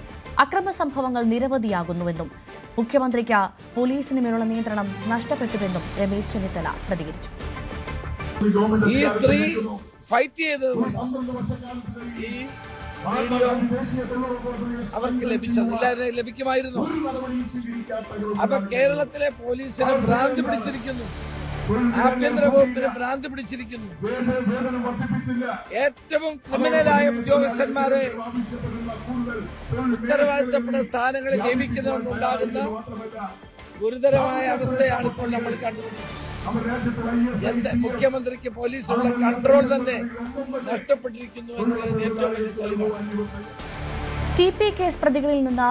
അക്രമ സംഭവങ്ങൾ നിരവധിയാകുന്നുവെന്നും മുഖ്യമന്ത്രിക്ക് പോലീസിന് മേലുള്ള നിയന്ത്രണം നഷ്ടപ്പെട്ടുവെന്നും രമേശ് ചെന്നിത്തല പ്രതികരിച്ചു. ഈ സ്ത്രീ ഫൈറ്റ് ചെയ്ത് ഈ വീഡിയോ അവർക്ക് ലഭിക്കുമായിരുന്നു. അപ്പൊ കേരളത്തിലെ പോലീസിന് ഭ്രാന്ത് പിടിച്ചിരിക്കുന്നു, ആഭ്യന്തര വകുപ്പിന് ഭ്രാന്ത് പിടിച്ചിരിക്കുന്നു. ഏറ്റവും ക്രിമിനലായ ഉദ്യോഗസ്ഥന്മാരെ ഉത്തരവാദിത്തപ്പെട്ട സ്ഥാനങ്ങളിൽ നിയമിക്കുന്നതുകൊണ്ടുണ്ടാകുന്ന ഗുരുതരമായ അവസ്ഥയാണ് ഇപ്പോൾ നമ്മൾ കണ്ടുകൊണ്ടിരിക്കുന്നത്. മുഖ്യമന്ത്രിക്ക് പോലീസുള്ള കൺട്രോൾ തന്നെ നഷ്ടപ്പെട്ടിരിക്കുന്നു എന്നുള്ളതിന് ഏറ്റവും വലിയ തെളിവാണ്. TP കേസ് പ്രതികളിൽ നിന്ന്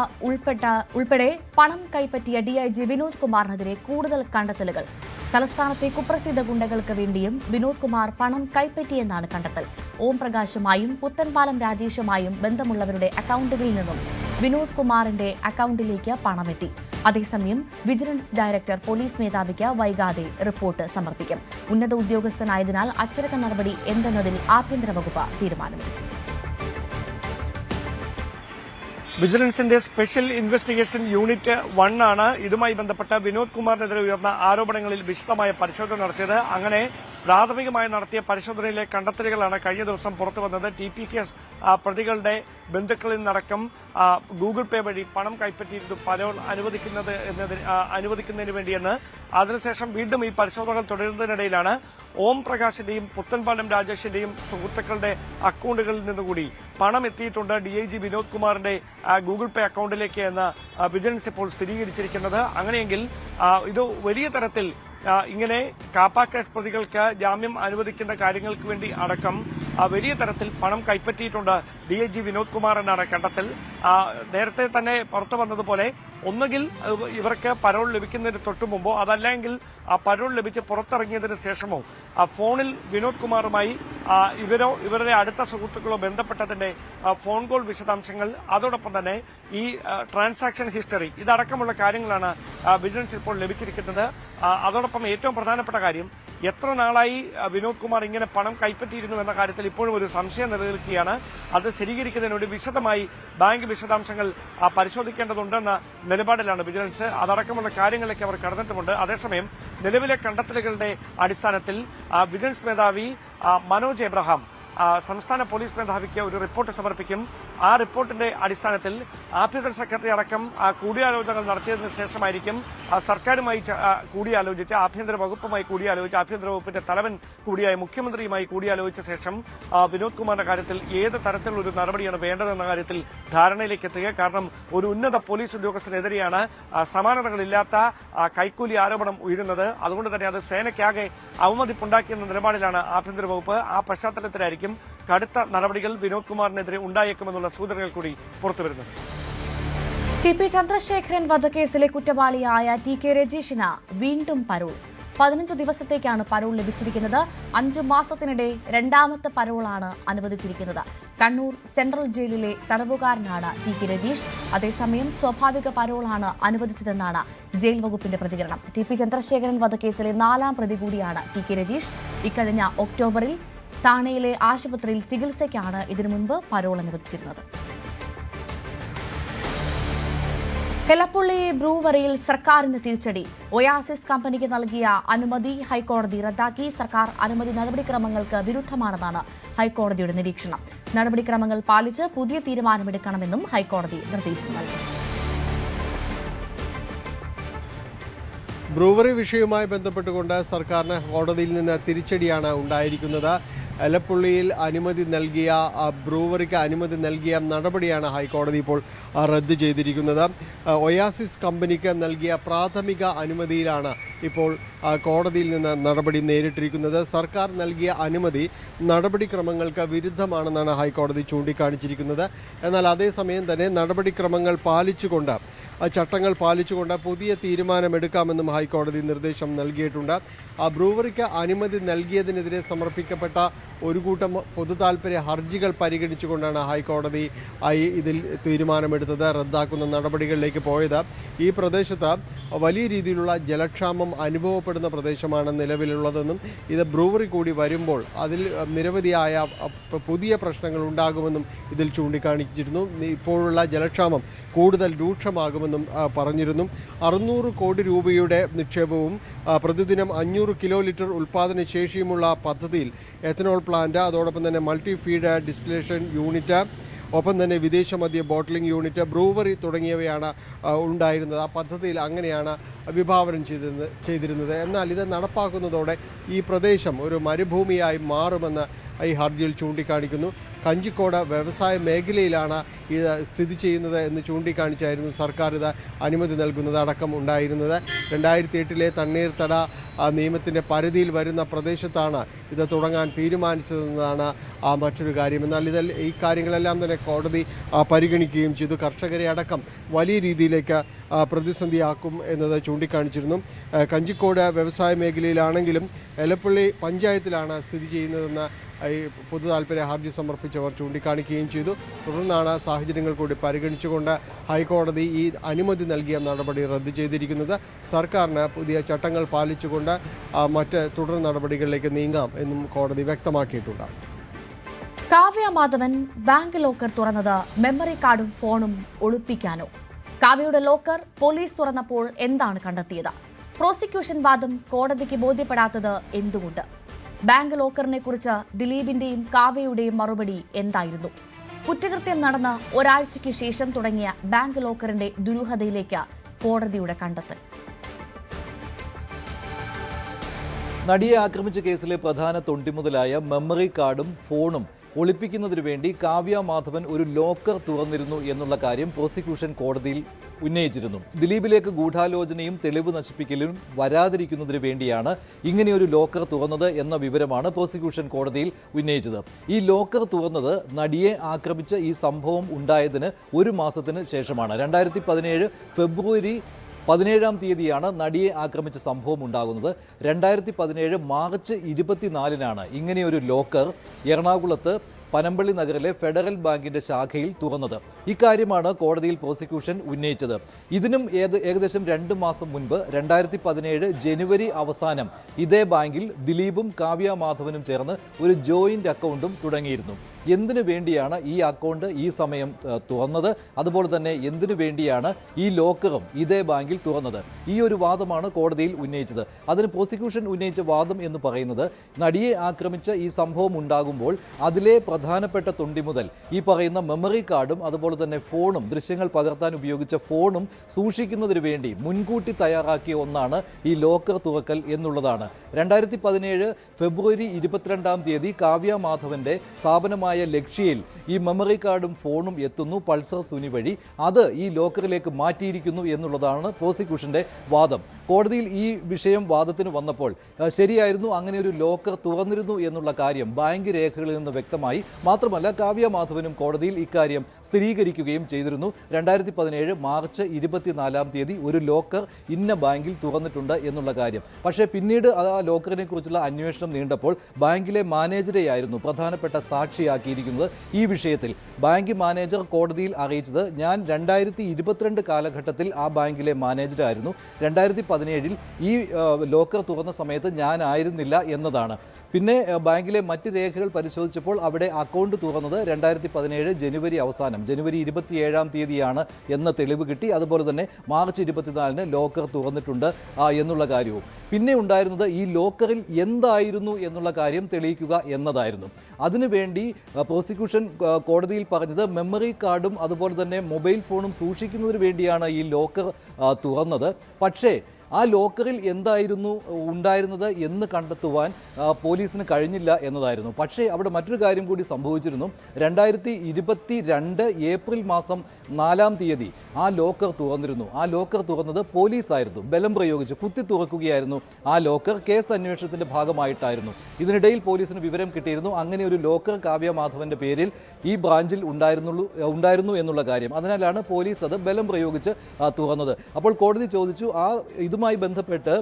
ഉൾപ്പെടെ പണം കൈപ്പറ്റിയ DIG വിനോദ് കുമാറിനെതിരെ കൂടുതൽ കണ്ടെത്തലുകൾ. തലസ്ഥാനത്തെ കുപ്രസിദ്ധ ഗുണ്ടകൾക്ക് വേണ്ടിയും വിനോദ് കുമാർ പണം കൈപ്പറ്റിയെന്നാണ് കണ്ടെത്തൽ. ഓം പ്രകാശുമായും പുത്തൻപാലം രാജേഷുമായും ബന്ധമുള്ളവരുടെ അക്കൗണ്ടുകളിൽ നിന്നും വിനോദ് കുമാറിന്റെ അക്കൗണ്ടിലേക്ക് പണമെത്തി. അതേസമയം വിജിലൻസ് ഡയറക്ടർ പോലീസ് മേധാവിക്ക് വൈകാതെ റിപ്പോർട്ട് സമർപ്പിക്കും. ഉന്നത ഉദ്യോഗസ്ഥനായതിനാൽ അച്ചടക്ക നടപടി എന്തെന്നതിൽ ആഭ്യന്തര വകുപ്പ് തീരുമാനമെടുക്കും. വിജിലൻസിന്റെ സ്പെഷ്യൽ ഇൻവെസ്റ്റിഗേഷൻ യൂണിറ്റ് 1 ആണ് ഇതുമായി ബന്ധപ്പെട്ട വിനോദ് കുമാറിനെതിരെ ഉയർന്ന ആരോപണങ്ങളിൽ വിശദമായ പരിശോധന നടത്തിയത്. അങ്ങനെ പ്രാഥമികമായി നടത്തിയ പരിശോധനയിലെ കണ്ടെത്തലുകളാണ് കഴിഞ്ഞ ദിവസം പുറത്തു വന്നത്. TP കേസ് പ്രതികളുടെ ബന്ധുക്കളിൽ നിന്നടക്കം ഗൂഗിൾ പേ വഴി പണം കൈപ്പറ്റിയിരുന്നു പരോൾ അനുവദിക്കുന്നതിന് വേണ്ടിയെന്ന്. അതിനുശേഷം വീണ്ടും ഈ പരിശോധനകൾ തുടരുന്നതിനിടയിലാണ് ഓം പ്രകാശിന്റെയും പുത്തൻപാലം രാജേഷിന്റെയും സുഹൃത്തുക്കളുടെ അക്കൌണ്ടുകളിൽ നിന്നുകൂടി പണം എത്തിയിട്ടുണ്ട് DIG വിനോദ് കുമാറിന്റെ ഗൂഗിൾ പേ അക്കൌണ്ടിലേക്ക് എന്ന് വിജിലൻസ് ഇപ്പോൾ സ്ഥിരീകരിച്ചിരിക്കുന്നത്. അങ്ങനെയെങ്കിൽ ഇത് വലിയ തരത്തിൽ ഇങ്ങനെ കാപ്പ കേസ് പ്രതികൾക്ക് ജാമ്യം അനുവദിക്കുന്ന കാര്യങ്ങൾക്ക് വേണ്ടി അടക്കം വലിയ തരത്തിൽ പണം കൈപ്പറ്റിയിട്ടുണ്ട് DIG വിനോദ് കുമാർ എന്നാണ് കണ്ടെത്തൽ. നേരത്തെ തന്നെ പുറത്തു വന്നതുപോലെ ഒന്നുകിൽ ഇവർക്ക് പരോൾ ലഭിക്കുന്നതിന് തൊട്ടു മുമ്പോ അതല്ലെങ്കിൽ പരോൾ ലഭിച്ച് പുറത്തിറങ്ങിയതിന് ശേഷമോ ഫോണിൽ വിനോദ് കുമാറുമായി ഇവരുടെ അടുത്ത സുഹൃത്തുക്കളോ ബന്ധപ്പെട്ടതിന്റെ ഫോൺ കോൾ വിശദാംശങ്ങൾ, അതോടൊപ്പം തന്നെ ഈ ട്രാൻസാക്ഷൻ ഹിസ്റ്ററി, ഇതടക്കമുള്ള കാര്യങ്ങളാണ് വിജിലൻസ് ഇപ്പോൾ ലഭിച്ചിരിക്കുന്നത്. അതോടൊപ്പം ഏറ്റവും പ്രധാനപ്പെട്ട കാര്യം, എത്ര നാളായി വിനോദ് കുമാർ ഇങ്ങനെ പണം കൈപ്പറ്റിയിരുന്നു എന്ന കാര്യത്തിൽ ഇപ്പോഴും ഒരു സംശയം നിലനിൽക്കുകയാണ്. അത് സ്ഥിരീകരിക്കുന്നതിന് വിശദമായി ബാങ്ക് വിശദാംശങ്ങൾ പരിശോധിക്കേണ്ടതുണ്ടെന്ന നിലപാടിലാണ് വിജിലൻസ്. അതടക്കമുള്ള കാര്യങ്ങളിലേക്ക് അവർ കടന്നിട്ടുമുണ്ട്. അതേസമയം നിലവിലെ കണ്ടെത്തലുകളുടെ അടിസ്ഥാനത്തിൽ വിജിലൻസ് മേധാവി മനോജ് എബ്രഹാം സംസ്ഥാന പോലീസ് മേധാവിക്ക് ഒരു റിപ്പോർട്ട് സമർപ്പിക്കും. ആ റിപ്പോർട്ടിന്റെ അടിസ്ഥാനത്തിൽ ആഭ്യന്തര സെക്രട്ടറി അടക്കം കൂടിയാലോചനകൾ നടത്തിയതിനു ശേഷമായിരിക്കും സർക്കാരുമായി കൂടിയാലോചിച്ച്, ആഭ്യന്തര വകുപ്പുമായി കൂടിയാലോചിച്ച്, ആഭ്യന്തര വകുപ്പിന്റെ തലവൻ കൂടിയായ മുഖ്യമന്ത്രിയുമായി കൂടിയാലോചിച്ച ശേഷം വിനോദ് കുമാറിന്റെ കാര്യത്തിൽ ഏത് തരത്തിലുള്ള ഒരു നടപടിയാണ് വേണ്ടതെന്ന കാര്യത്തിൽ ധാരണയിലേക്ക് എത്തുക. കാരണം ഒരു ഉന്നത പോലീസ് ഉദ്യോഗസ്ഥനെതിരെയാണ് സമാനതകളില്ലാത്ത കൈക്കൂലി ആരോപണം ഉയരുന്നത്. അതുകൊണ്ട് തന്നെ അത് സേനയ്ക്കാകെ അവമതിപ്പുണ്ടാക്കിയെന്ന നിലപാടിലാണ് ആഭ്യന്തര വകുപ്പ്. ആ പശ്ചാത്തലത്തിലായിരിക്കും കടുത്ത നടപടികൾ വിനോദ് കുമാറിനെതിരെ ഉണ്ടായേക്കുമെന്നുള്ള സൂചനകൾ കൂടി പുറത്തുവരുന്നത്. TP ചന്ദ്രശേഖരൻ വധക്കേസിലെ കുറ്റവാളിയായ TK രജീഷിന് വീണ്ടും പരോൾ. 15 ദിവസത്തേക്കാണ് പരോൾ ലഭിച്ചിരിക്കുന്നത്. 5 മാസത്തിനിടെ രണ്ടാമത്തെ പരോളാണ് അനുവദിച്ചിരിക്കുന്നത്. കണ്ണൂർ സെൻട്രൽ ജയിലിലെ തടവുകാരനാണ് TK രജീഷ്. അതേസമയം സ്വാഭാവിക പരോളാണ് അനുവദിച്ചതെന്നാണ് ജയിൽ വകുപ്പിന്റെ പ്രതികരണം. TP ചന്ദ്രശേഖരൻ വധക്കേസിലെ 4ാം പ്രതി കൂടിയാണ് TK രജീഷ്. ഇക്കഴിഞ്ഞ ഒക്ടോബറിൽ താണയിലെ ആശുപത്രിയിൽ ചികിത്സയ്ക്കാണ് ഇതിനു മുൻപ് പരോൾ അനുവദിച്ചിരുന്നത്. എലപ്പുള്ളി ബ്രൂവറിയിൽ സർക്കാരിന് തിരിച്ചടി. ഒയാസിസ് കമ്പനിക്ക് നൽകിയ അനുമതി ഹൈക്കോടതി റദ്ദാക്കി. സർക്കാർ അനുമതി നടപടിക്രമങ്ങൾക്ക് വിരുദ്ധമാണെന്നാണ് ഹൈക്കോടതിയുടെ നിരീക്ഷണം. നടപടിക്രമങ്ങൾ പാലിച്ച് പുതിയ തീരുമാനമെടുക്കണമെന്നും ഹൈക്കോടതി നിർദ്ദേശം നൽകി. ബ്രൂവറി വിഷയവുമായി ബന്ധപ്പെട്ടുകൊണ്ട് സർക്കാരിന് കോടതിയിൽ നിന്ന് തിരിച്ചടിയാണ് ഉണ്ടായിരിക്കുന്നത്. എലപ്പുള്ളിയിൽ അനുമതി നൽകിയ ബ്രൂവറിക്ക് അനുമതി നൽകിയ നടപടിയാണ് ഹൈക്കോടതി ഇപ്പോൾ റദ്ദ് ചെയ്തിരിക്കുന്നത്. ഒയാസിസ് കമ്പനിക്ക് നൽകിയ പ്രാഥമിക അനുമതിയിലാണ് ഇപ്പോൾ കോടതിയിൽ നിന്ന് നടപടി നേരിട്ടിരിക്കുന്നത്. സർക്കാർ നൽകിയ അനുമതി നടപടിക്രമങ്ങൾക്ക് വിരുദ്ധമാണെന്നാണ് ഹൈക്കോടതി ചൂണ്ടിക്കാണിച്ചിരിക്കുന്നത്. എന്നാൽ അതേസമയം തന്നെ നടപടിക്രമങ്ങൾ പാലിച്ചുകൊണ്ട്, ചട്ടങ്ങൾ പാലിച്ചുകൊണ്ട് പുതിയ തീരുമാനമെടുക്കാമെന്നും ഹൈക്കോടതി നിർദ്ദേശം നൽകിയിട്ടുണ്ട്. ബ്രൂവറിക്ക് അനുമതി നൽകിയതിനെതിരെ സമർപ്പിക്കപ്പെട്ട ഒരു കൂട്ടം പൊതുതാൽപര്യ ഹർജികൾ പരിഗണിച്ചുകൊണ്ടാണ് ഹൈക്കോടതി ഇതിൽ തീരുമാനമെടുത്തത്, റദ്ദാക്കുന്ന നടപടികളിലേക്ക് പോയത്. ഈ പ്രദേശത്ത് വലിയ രീതിയിലുള്ള ജലക്ഷാമം അനുഭവപ്പെടുന്ന പ്രദേശമാണ് നിലവിലുള്ളതെന്നും ഇത് ബ്രൂവറി കൂടി വരുമ്പോൾ അതിൽ നിരവധിയായ പുതിയ പ്രശ്നങ്ങൾ ഉണ്ടാകുമെന്നും ഇതിൽ ചൂണ്ടിക്കാണിച്ചിരുന്നു. ഇപ്പോഴുള്ള ജലക്ഷാമം കൂടുതൽ രൂക്ഷമാകുമെന്നും പറഞ്ഞിരുന്നു. 600 കോടി രൂപയുടെ നിക്ഷേപവും പ്രതിദിനം 500 കിലോ ലിറ്റർ ഉൽപ്പാദന ശേഷിയുമുള്ള പദ്ധതിയിൽ എത്തനോൾ പ്ലാന്റ്, അതോടൊപ്പം തന്നെ മൾട്ടി ഫീഡ് ഡിസ്റ്റിലേഷൻ യൂണിറ്റ്, ഒപ്പം തന്നെ വിദേശ മദ്യ ബോട്ട്ലിംഗ് യൂണിറ്റ്, ബ്രൂവറി തുടങ്ങിയവയാണ് ഉണ്ടായിരുന്നത്. ആ പദ്ധതിയിൽ അങ്ങനെയാണ് വിഭാവനം ചെയ്തിരുന്നത്. എന്നാൽ ഇത് നടപ്പാക്കുന്നതോടെ ഈ പ്രദേശം ഒരു മരുഭൂമിയായി മാറുമെന്ന് ഈ ഹർജിയിൽ ചൂണ്ടിക്കാണിക്കുന്നു. കഞ്ചിക്കോട് വ്യവസായ മേഖലയിലാണ് ഇത് സ്ഥിതി ചെയ്യുന്നത് എന്ന് ചൂണ്ടിക്കാണിച്ചായിരുന്നു സർക്കാർ ഇത് അനുമതി നൽകുന്നത് അടക്കം ഉണ്ടായിരുന്നത്. 2008 തണ്ണീർത്തട നിയമത്തിൻ്റെ പരിധിയിൽ വരുന്ന പ്രദേശത്താണ് ഇത് തുടങ്ങാൻ തീരുമാനിച്ചതെന്നതാണ് മറ്റൊരു കാര്യം. എന്നാൽ ഈ കാര്യങ്ങളെല്ലാം തന്നെ കോടതി പരിഗണിക്കുകയും ചെയ്തു. കർഷകരെ അടക്കം വലിയ രീതിയിലേക്ക് പ്രതിസന്ധിയാക്കും എന്നത് ചൂണ്ടിക്കാണിച്ചിരുന്നു. കഞ്ചിക്കോട് വ്യവസായ മേഖലയിലാണെങ്കിലും എലപ്പുള്ളി പഞ്ചായത്തിലാണ് സ്ഥിതി ചെയ്യുന്നതെന്ന് ഈ പൊതു താൽപര്യ ഹർജി സമർപ്പിച്ചവർ ചൂണ്ടിക്കാണിക്കുകയും ചെയ്തു. തുടർന്നാണ് സാഹചര്യങ്ങൾ കൂടി പരിഗണിച്ചുകൊണ്ട് ഹൈക്കോടതി ഈ അനുമതി നൽകിയ നടപടി റദ്ദ് ചെയ്തിരിക്കുന്നത്. സർക്കാരിന് പുതിയ ചട്ടങ്ങൾ പാലിച്ചുകൊണ്ട് മറ്റ് തുടർ നടപടികളിലേക്ക് നീങ്ങാം എന്നും കോടതി വ്യക്തമാക്കിയിട്ടുണ്ട്. കാവ്യ മാധവൻ ബാങ്ക് ലോക്കർ തുറന്നത് മെമ്മറി കാർഡും ഫോണും ഒളിപ്പിക്കാനോ? കാവ്യയുടെ ലോക്കർ പോലീസ് തുറന്നപ്പോൾ എന്താണ് കണ്ടെത്തിയത്? പ്രോസിക്യൂഷൻ വാദം കോടതിക്ക് ബോധ്യപ്പെടാത്തത് എന്തുകൊണ്ട്? ബാങ്ക് ലോക്കറിനെ കുറിച്ച് ദിലീപിന്റെയും കാവ്യയുടെയും മറുപടി എന്തായിരുന്നു? കുറ്റകൃത്യം നടന്ന ഒരാഴ്ചയ്ക്ക് ശേഷം തുടങ്ങിയ ബാങ്ക് ലോക്കറിന്റെ ദുരൂഹതയിലേക്ക് കോടതിയുടെ കണ്ടെത്തൽ. നടിയെ ആക്രമിച്ച കേസിലെ പ്രധാന തൊണ്ടിമുതലായ മെമ്മറി കാർഡും ഫോണും ഒളിപ്പിക്കുന്നതിനു വേണ്ടി കാവ്യ മാധവൻ ഒരു ലോക്കർ തുറന്നിരുന്നു എന്നുള്ള കാര്യം പ്രോസിക്യൂഷൻ കോടതിയിൽ ഉന്നയിച്ചിരുന്നു. ദിലീപിലേക്ക് ഗൂഢാലോചനയും തെളിവ് നശിപ്പിക്കലും വരാതിരിക്കുന്നതിന് വേണ്ടിയാണ് ഇങ്ങനെയൊരു ലോക്കർ തുറന്നത് എന്ന വിവരമാണ് പ്രോസിക്യൂഷൻ കോടതിയിൽ ഉന്നയിച്ചത്. ഈ ലോക്കർ തുറന്നത് നടിയെ ആക്രമിച്ച ഈ സംഭവം ഉണ്ടായതിന് 1 മാസത്തിന് ശേഷമാണ്. 2017 ഫെബ്രുവരി 17-ാം തീയതിയാണ് നടിയെ ആക്രമിച്ച സംഭവം ഉണ്ടാകുന്നത്. 2017 മാർച്ച് 24-നാണ് ഇങ്ങനെയൊരു ലോക്കർ എറണാകുളത്ത് പനമ്പള്ളി നഗറിലെ ഫെഡറൽ ബാങ്കിന്റെ ശാഖയിൽ തുറന്നത്. ഇക്കാര്യമാണ് കോടതിയിൽ പ്രോസിക്യൂഷൻ ഉന്നയിച്ചത്. ഇതിനും ഏകദേശം 2 മാസം മുൻപ് 2017 ജനുവരി അവസാനം ഇതേ ബാങ്കിൽ ദിലീപും കാവ്യ മാധവനും ചേർന്ന് ഒരു ജോയിന്റ് അക്കൗണ്ടും തുടങ്ങിയിരുന്നു. എന്തിനു വേണ്ടിയാണ് ഈ അക്കൗണ്ട് ഈ സമയം തുറന്നത്, അതുപോലെ തന്നെ എന്തിനു വേണ്ടിയാണ് ഈ ലോക്കറും ഇതേ ബാങ്കിൽ തുറന്നത്. ഈ ഒരു വാദമാണ് കോടതിയിൽ ഉന്നയിച്ചത്. അതിന് പ്രോസിക്യൂഷൻ ഉന്നയിച്ച വാദം എന്ന് പറയുന്നത്, നടിയെ ആക്രമിച്ച ഈ സംഭവം ഉണ്ടാകുമ്പോൾ അതിലെ പ്രധാനപ്പെട്ട തൊണ്ടി മുതൽ ഈ പറയുന്ന മെമ്മറി കാർഡും അതുപോലെ തന്നെ ഫോണും, ദൃശ്യങ്ങൾ പകർത്താൻ ഉപയോഗിച്ച ഫോണും സൂക്ഷിക്കുന്നതിന് വേണ്ടി മുൻകൂട്ടി തയ്യാറാക്കിയ ഒന്നാണ് ഈ ലോക്കർ തുറക്കൽ എന്നുള്ളതാണ്. 2017 ഫെബ്രുവരി 22-ാം തീയതി കാവ്യ മാധവന്റെ സ്ഥാപനമായ ലക്ഷ്യയിൽ ഈ മെമ്മറി കാർഡും ഫോണും എത്തുന്നു പൾസർ സുനി വഴി. അത് ഈ ലോക്കറിലേക്ക് മാറ്റിയിരിക്കുന്നു എന്നുള്ളതാണ് പ്രോസിക്യൂഷന്റെ വാദം. കോടതിയിൽ ഈ വിഷയം വാദത്തിന് വന്നപ്പോൾ ശരിയായിരുന്നു, അങ്ങനെ ഒരു ലോക്കർ തുറന്നിരുന്നു എന്നുള്ള കാര്യം ബാങ്ക് രേഖകളിൽ നിന്ന് വ്യക്തമായി. മാത്രമല്ല കാവ്യ മാധവനും കോടതിയിൽ ഇക്കാര്യം സ്ഥിരീകരിക്കുകയും ചെയ്തിരുന്നു. 2017 മാർച്ച് 24-ാം തീയതി ഒരു ലോക്കർ ഇന്ന ബാങ്കിൽ തുറന്നിട്ടുണ്ട് എന്നുള്ള കാര്യം. പക്ഷേ പിന്നീട് ആ ലോക്കറിനെ കുറിച്ചുള്ള അന്വേഷണം നീണ്ടപ്പോൾ ബാങ്കിലെ മാനേജരെയായിരുന്നു പ്രധാനപ്പെട്ട സാക്ഷിയാക്കിയിരിക്കുന്നത്. ഈ വിഷയത്തിൽ ബാങ്ക് മാനേജർ കോടതിയിൽ അറിയിച്ചത്, ഞാൻ 2022 കാലഘട്ടത്തിൽ ആ ബാങ്കിലെ മാനേജരായിരുന്നു, 2017 ഈ ലോക്കർ തുറന്ന സമയത്ത് ഞാനായിരുന്നില്ല എന്നതാണ്. പിന്നെ ബാങ്കിലെ മറ്റ് രേഖകൾ പരിശോധിച്ചപ്പോൾ അവിടെ അക്കൗണ്ട് തുറന്നത് 2017 ജനുവരി അവസാനം, ജനുവരി 27-ാം തീയതിയാണ് എന്ന തെളിവ് കിട്ടി. അതുപോലെ തന്നെ മാർച്ച് 24-ന് ലോക്കർ തുറന്നിട്ടുണ്ട് എന്നുള്ള കാര്യവും. പിന്നെ ഉണ്ടായിരുന്നത് ഈ ലോക്കറിൽ എന്തായിരുന്നു എന്നുള്ള കാര്യം തെളിയിക്കുക എന്നതായിരുന്നു. അതിനുവേണ്ടി പ്രോസിക്യൂഷൻ കോടതിയിൽ പറഞ്ഞത് മെമ്മറി കാർഡും അതുപോലെ തന്നെ മൊബൈൽ ഫോണും സൂക്ഷിക്കുന്നതിന് വേണ്ടിയാണ് ഈ ലോക്കർ തുറന്നത്. പക്ഷേ ആ ലോക്കറിൽ എന്തായിരുന്നു ഉണ്ടായിരുന്നത് എന്ന് കണ്ടെത്തുവാൻ പോലീസിന് കഴിഞ്ഞില്ല എന്നതായിരുന്നു. പക്ഷേ അവിടെ മറ്റൊരു കാര്യം കൂടി സംഭവിച്ചിരുന്നു. 2022 ഏപ്രിൽ മാസം 4-ാം തീയതി ആ ലോക്കർ തുറന്നിരുന്നു. ആ ലോക്കർ തുറന്നത് പോലീസായിരുന്നു, ബലം പ്രയോഗിച്ച് കുത്തി തുറക്കുകയായിരുന്നു. ആ ലോക്കർ കേസ് അന്വേഷണത്തിന്റെ ഭാഗമായിട്ടായിരുന്നു. ഇതിനിടയിൽ പോലീസിന് വിവരം കിട്ടിയിരുന്നു, അങ്ങനെ ഒരു ലോക്കർ കാവ്യ മാധവന്റെ പേരിൽ ഈ ബ്രാഞ്ചിൽ ഉണ്ടായിരുന്നു എന്നുള്ള കാര്യം. അതിനാലാണ് പോലീസ് അത് ബലം പ്രയോഗിച്ച് തുറന്നത്. അപ്പോൾ കോടതി ചോദിച്ചു, ഇതുമായി ബന്ധപ്പെട്ട്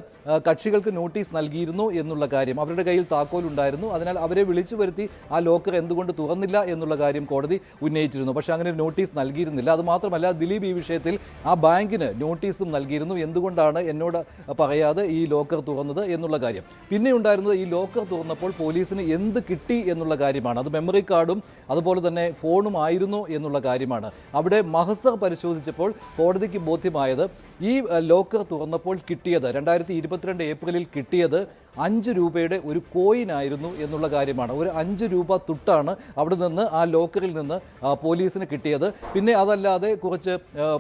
കക്ഷികൾക്ക് നോട്ടീസ് നൽകിയിരുന്നു എന്നുള്ള കാര്യം. അവരുടെ കയ്യിൽ താക്കോൽ ഉണ്ടായിരുന്നു, അതിനാൽ അവരെ വിളിച്ചു വരുത്തി ആ ലോക്കർ എന്തുകൊണ്ട് തുറന്നില്ല എന്നുള്ള കാര്യം കോടതി ഉന്നയിച്ചിരുന്നു. പക്ഷേ അങ്ങനെ നോട്ടീസ് നൽകിയിരുന്നില്ല. അതുമാത്രമല്ല, ദിലീപ് ഈ വിഷയത്തിൽ ആ ബാങ്കിന് നോട്ടീസും നൽകിയിരുന്നു, എന്തുകൊണ്ടാണ് എന്നോട് പറയാതെ ഈ ലോക്കർ തുറന്നത് എന്നുള്ള കാര്യം. പിന്നെ ഉണ്ടായിരുന്നത്, ഈ ലോക്കർ തുറന്നപ്പോൾ പോലീസിന് എന്ത് കിട്ടി എന്നുള്ള കാര്യമാണ്. അത് മെമ്മറി കാർഡും അതുപോലെ തന്നെ ഫോണും ആയിരുന്നു എന്നുള്ള കാര്യമാണ്. അവിടെ മഹസർ പരിശോധിച്ചപ്പോൾ കോടതിക്ക് ബോധ്യമായത്, ഈ ലോക്കർ തുറന്നപ്പോൾ കിട്ടിയത് 2022 ഏപ്രിലിൽ കിട്ടിയത് 5 രൂപയുടെ ഒരു കോയിനായിരുന്നു എന്നുള്ള കാര്യമാണ്. ഒരു 5 രൂപ തുട്ടാണ് അവിടെ നിന്ന് ആ ലോക്കറിൽ നിന്ന് പോലീസിന് കിട്ടിയത്. പിന്നെ അതല്ലാതെ കുറച്ച്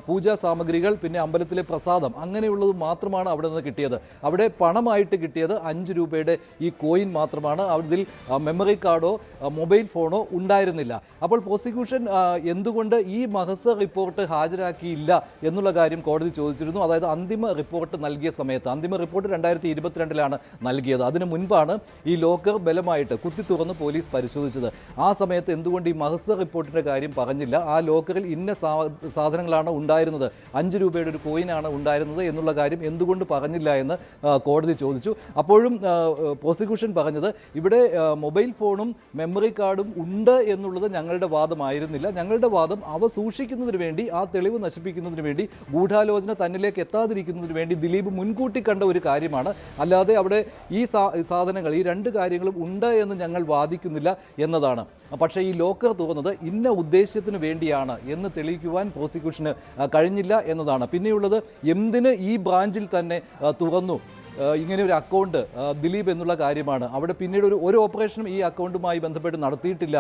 പൂജാ സാമഗ്രികൾ, പിന്നെ അമ്പലത്തിലെ പ്രസാദം, അങ്ങനെയുള്ളത് മാത്രമാണ് അവിടെ നിന്ന് കിട്ടിയത്. അവിടെ പണമായിട്ട് കിട്ടിയത് 5 രൂപയുടെ ഈ കോയിൻ മാത്രമാണ്. അതിൽ മെമ്മറി കാർഡോ മൊബൈൽ ഫോണോ ഉണ്ടായിരുന്നില്ല. അപ്പോൾ പ്രോസിക്യൂഷൻ എന്തുകൊണ്ട് ഈ മഹസർ റിപ്പോർട്ട് ഹാജരാക്കിയില്ല എന്നുള്ള കാര്യം കോടതി ചോദിച്ചിരുന്നു. അതായത് അന്തിമ റിപ്പോർട്ട് നൽകിയ സമയത്ത്, അന്തിമ റിപ്പോർട്ട് 2022-ലാണ് നൽകിയത്. അതിനു മുൻപാണ് ഈ ലോക്കർ ബലമായിട്ട് കുത്തി തുറന്ന് പോലീസ് പരിശോധിച്ചത്. ആ സമയത്ത് എന്തുകൊണ്ട് ഈ മഹസർ റിപ്പോർട്ടിന്റെ കാര്യം പറഞ്ഞില്ല, ആ ലോക്കറിൽ ഇന്ന സാധനങ്ങളാണ് ഉണ്ടായിരുന്നത്, 5 രൂപയുടെ ഒരു കോയിനാണ് ഉണ്ടായിരുന്നത് എന്നുള്ള കാര്യം എന്തുകൊണ്ട് പറഞ്ഞില്ല എന്ന് കോടതി ചോദിച്ചു. അപ്പോഴും പ്രോസിക്യൂഷൻ പറഞ്ഞത്, ഇവിടെ മൊബൈൽ ഫോണും മെമ്മറി കാർഡും ഉണ്ട് എന്നുള്ളത് ഞങ്ങളുടെ വാദമായിരുന്നില്ല. ഞങ്ങളുടെ വാദം അവ സൂക്ഷിക്കുന്നതിന് വേണ്ടി, ആ തെളിവ് നശിപ്പിക്കുന്നതിന് വേണ്ടി, ഗൂഢാലോചന തന്നിലേക്ക് എത്താതിരിക്കുന്നതിന് വേണ്ടി ദിലീപ് മുൻകൂട്ടി കണ്ട ഒരു കാര്യമാണ്. അല്ലാതെ അവിടെ ഈ സാധനങ്ങൾ, ഈ 2 കാര്യങ്ങളും ഉണ്ട് എന്ന് ഞങ്ങൾ വാദിക്കുന്നില്ല എന്നതാണ്. പക്ഷേ ഈ ലോക്കർ തുറന്നത് ഇന്ന ഉദ്ദേശ്യത്തിന് വേണ്ടിയാണ് എന്ന് തെളിയിക്കുവാൻ പ്രോസിക്യൂഷന് കഴിഞ്ഞില്ല എന്നതാണ്. പിന്നെയുള്ളത്, എന്തിന് ഈ ബ്രാഞ്ചിൽ തന്നെ തുറന്നു ഇങ്ങനെ ഒരു അക്കൗണ്ട് ദിലീപ് എന്നുള്ള കാര്യമാണ്. അവിടെ പിന്നീട് ഒരു ഓപ്പറേഷനും ഈ അക്കൗണ്ടുമായി ബന്ധപ്പെട്ട് നടത്തിയിട്ടില്ല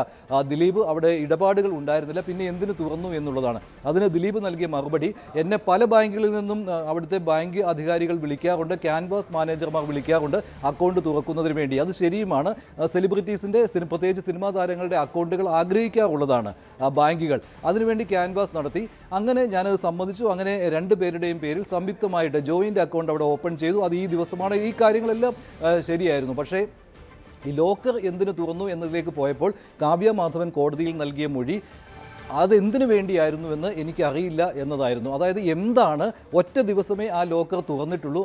ദിലീപ്, അവിടെ ഇടപാടുകൾ ഉണ്ടായിരുന്നില്ല, പിന്നെ എന്തിന് തുറന്നു എന്നുള്ളതാണ്. അതിന് ദിലീപ് നൽകിയ മറുപടി, എന്നെ പല ബാങ്കുകളിൽ നിന്നും അവിടുത്തെ ബാങ്ക് അധികാരികൾ വിളിക്കാറുണ്ട്, ക്യാൻവാസ് മാനേജർമാർ വിളിക്കാറുണ്ട് അക്കൗണ്ട് തുറക്കുന്നതിന് വേണ്ടി. അത് ശരിയുമാണ്. സെലിബ്രിറ്റീസിൻ്റെ, പ്രത്യേകിച്ച് സിനിമാ താരങ്ങളുടെ അക്കൗണ്ടുകൾ ആഗ്രഹിക്കാറുള്ളതാണ് ബാങ്കുകൾ. അതിനുവേണ്ടി ക്യാൻവാസ് നടത്തി. അങ്ങനെ ഞാനത് സമ്മതിച്ചു. അങ്ങനെ 2 പേരുടെയും പേരിൽ സംയുക്തമായിട്ട് ജോയിൻ്റ് അക്കൗണ്ട് അവിടെ ഓപ്പൺ ചെയ്തു. അത് ഈ ദിവസമാണ്. ഈ കാര്യങ്ങളെല്ലാം ശരിയായിരുന്നു. പക്ഷേ ഈ ലോക്കർ എന്തിനു തുറന്നു എന്നതിലേക്ക് പോയപ്പോൾ കാവ്യ മാധവൻ കോടതിയിൽ നൽകിയ മൊഴി, അതെന്തിനു വേണ്ടിയായിരുന്നുവെന്ന് എനിക്കറിയില്ല എന്നതായിരുന്നു. അതായത് എന്താണ് ഒറ്റ ദിവസമേ ആ ലോക്കർ തുറന്നിട്ടുള്ളൂ.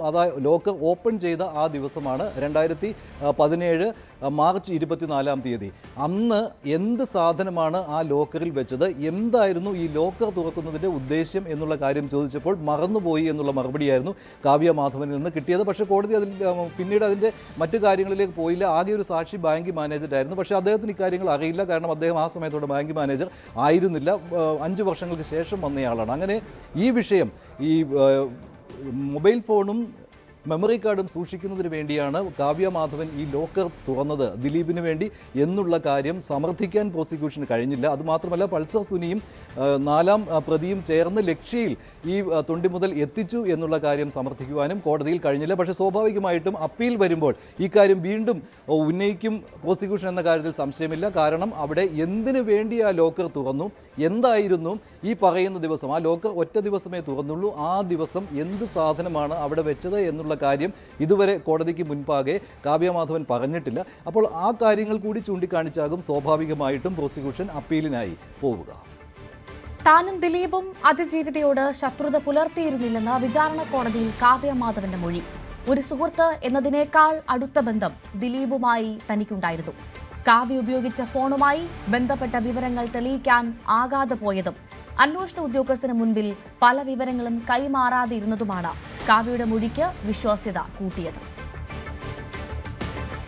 ലോക്കർ ഓപ്പൺ ചെയ്ത ആ ദിവസമാണ് 2017 മാർച്ച് 24-ാം തീയതി. അന്ന് എന്ത് സാധനമാണ് ആ ലോക്കറിൽ വെച്ചത്, എന്തായിരുന്നു ഈ ലോക്കർ തുറക്കുന്നതിൻ്റെ ഉദ്ദേശ്യം എന്നുള്ള കാര്യം ചോദിച്ചപ്പോൾ മറന്നുപോയി എന്നുള്ള മറുപടിയായിരുന്നു കാവ്യ മാധവനിൽ നിന്ന് കിട്ടിയത്. പക്ഷേ കോടതി പിന്നീട് അതിൻ്റെ മറ്റു കാര്യങ്ങളിലേക്ക് പോയില്ല. ആകെ ഒരു സാക്ഷി ബാങ്ക് മാനേജറായിരുന്നു. പക്ഷേ അദ്ദേഹത്തിന് ഇക്കാര്യങ്ങൾ അറിയില്ല. കാരണം അദ്ദേഹം ആ സമയത്തോടെ ബാങ്ക് മാനേജർ ആയിരുന്നില്ല. 5 വർഷങ്ങൾക്ക് ശേഷം വന്നയാളാണ്. അങ്ങനെ ഈ വിഷയം, ഈ മൊബൈൽ ഫോണും മെമ്മറി കാർഡും സൂക്ഷിക്കുന്നതിന് വേണ്ടിയാണ് കാവ്യ മാധവൻ ഈ ലോക്കർ തുറന്നത് ദിലീപിന് വേണ്ടി എന്നുള്ള കാര്യം സമർത്ഥിക്കാൻ പ്രോസിക്യൂഷന് കഴിഞ്ഞില്ല. അതുമാത്രമല്ല, പൾസർ സുനിയും 4ാം പ്രതിയും ചേർന്ന് ലക്ഷ്യയിൽ ഈ തൊണ്ടി മുതൽ എത്തിച്ചു എന്നുള്ള കാര്യം സമർത്ഥിക്കുവാനും കോടതിയിൽ കഴിഞ്ഞില്ല. പക്ഷേ സ്വാഭാവികമായിട്ടും അപ്പീൽ വരുമ്പോൾ ഈ കാര്യം വീണ്ടും ഉന്നയിക്കും പ്രോസിക്യൂഷൻ എന്ന കാര്യത്തിൽ സംശയമില്ല. കാരണം അവിടെ എന്തിനു വേണ്ടി ആ ലോക്കർ തുറന്നു, എന്തായിരുന്നു ഈ പറയുന്ന ദിവസം, ആ ലോക്കർ ഒറ്റ ദിവസമേ തുറന്നുള്ളൂ, ആ ദിവസം എന്ത് സാധനമാണ് അവിടെ വെച്ചത് എന്നുള്ള കാര്യം ഇതുവരെ കോടതിക്ക് മുൻപാകെ കാവ്യ മാധവൻ പറഞ്ഞിട്ടില്ല. അപ്പോൾ ആ കാര്യങ്ങൾ കൂടി ചൂണ്ടിക്കാണിച്ചാകും സ്വാഭാവികമായിട്ടും പ്രോസിക്യൂഷൻ അപ്പീലിനായി പോവുക. താനും ദിലീപും അതിജീവിതയോട് ശത്രുത പുലർത്തിയിരുന്നില്ലെന്ന് വിചാരണ കോടതിയിൽ കാവ്യ മാധവന്റെ മൊഴി. ഒരു സുഹൃത്ത് എന്നതിനേക്കാൾ അടുത്ത ബന്ധം ദിലീപുമായി തനിക്കുണ്ടായിരുന്നു. കാവ്യ ഉപയോഗിച്ച ഫോണുമായി ബന്ധപ്പെട്ട വിവരങ്ങൾ തെളിയിക്കാൻ ആകാതെ പോയതും അന്വേഷണ ഉദ്യോഗസ്ഥന് മുൻപിൽ പല വിവരങ്ങളും കൈമാറാതെ ഇരുന്നതുമാണ് കാവ്യയുടെ മൊഴിക്ക് വിശ്വാസ്യത കൂട്ടിയത്.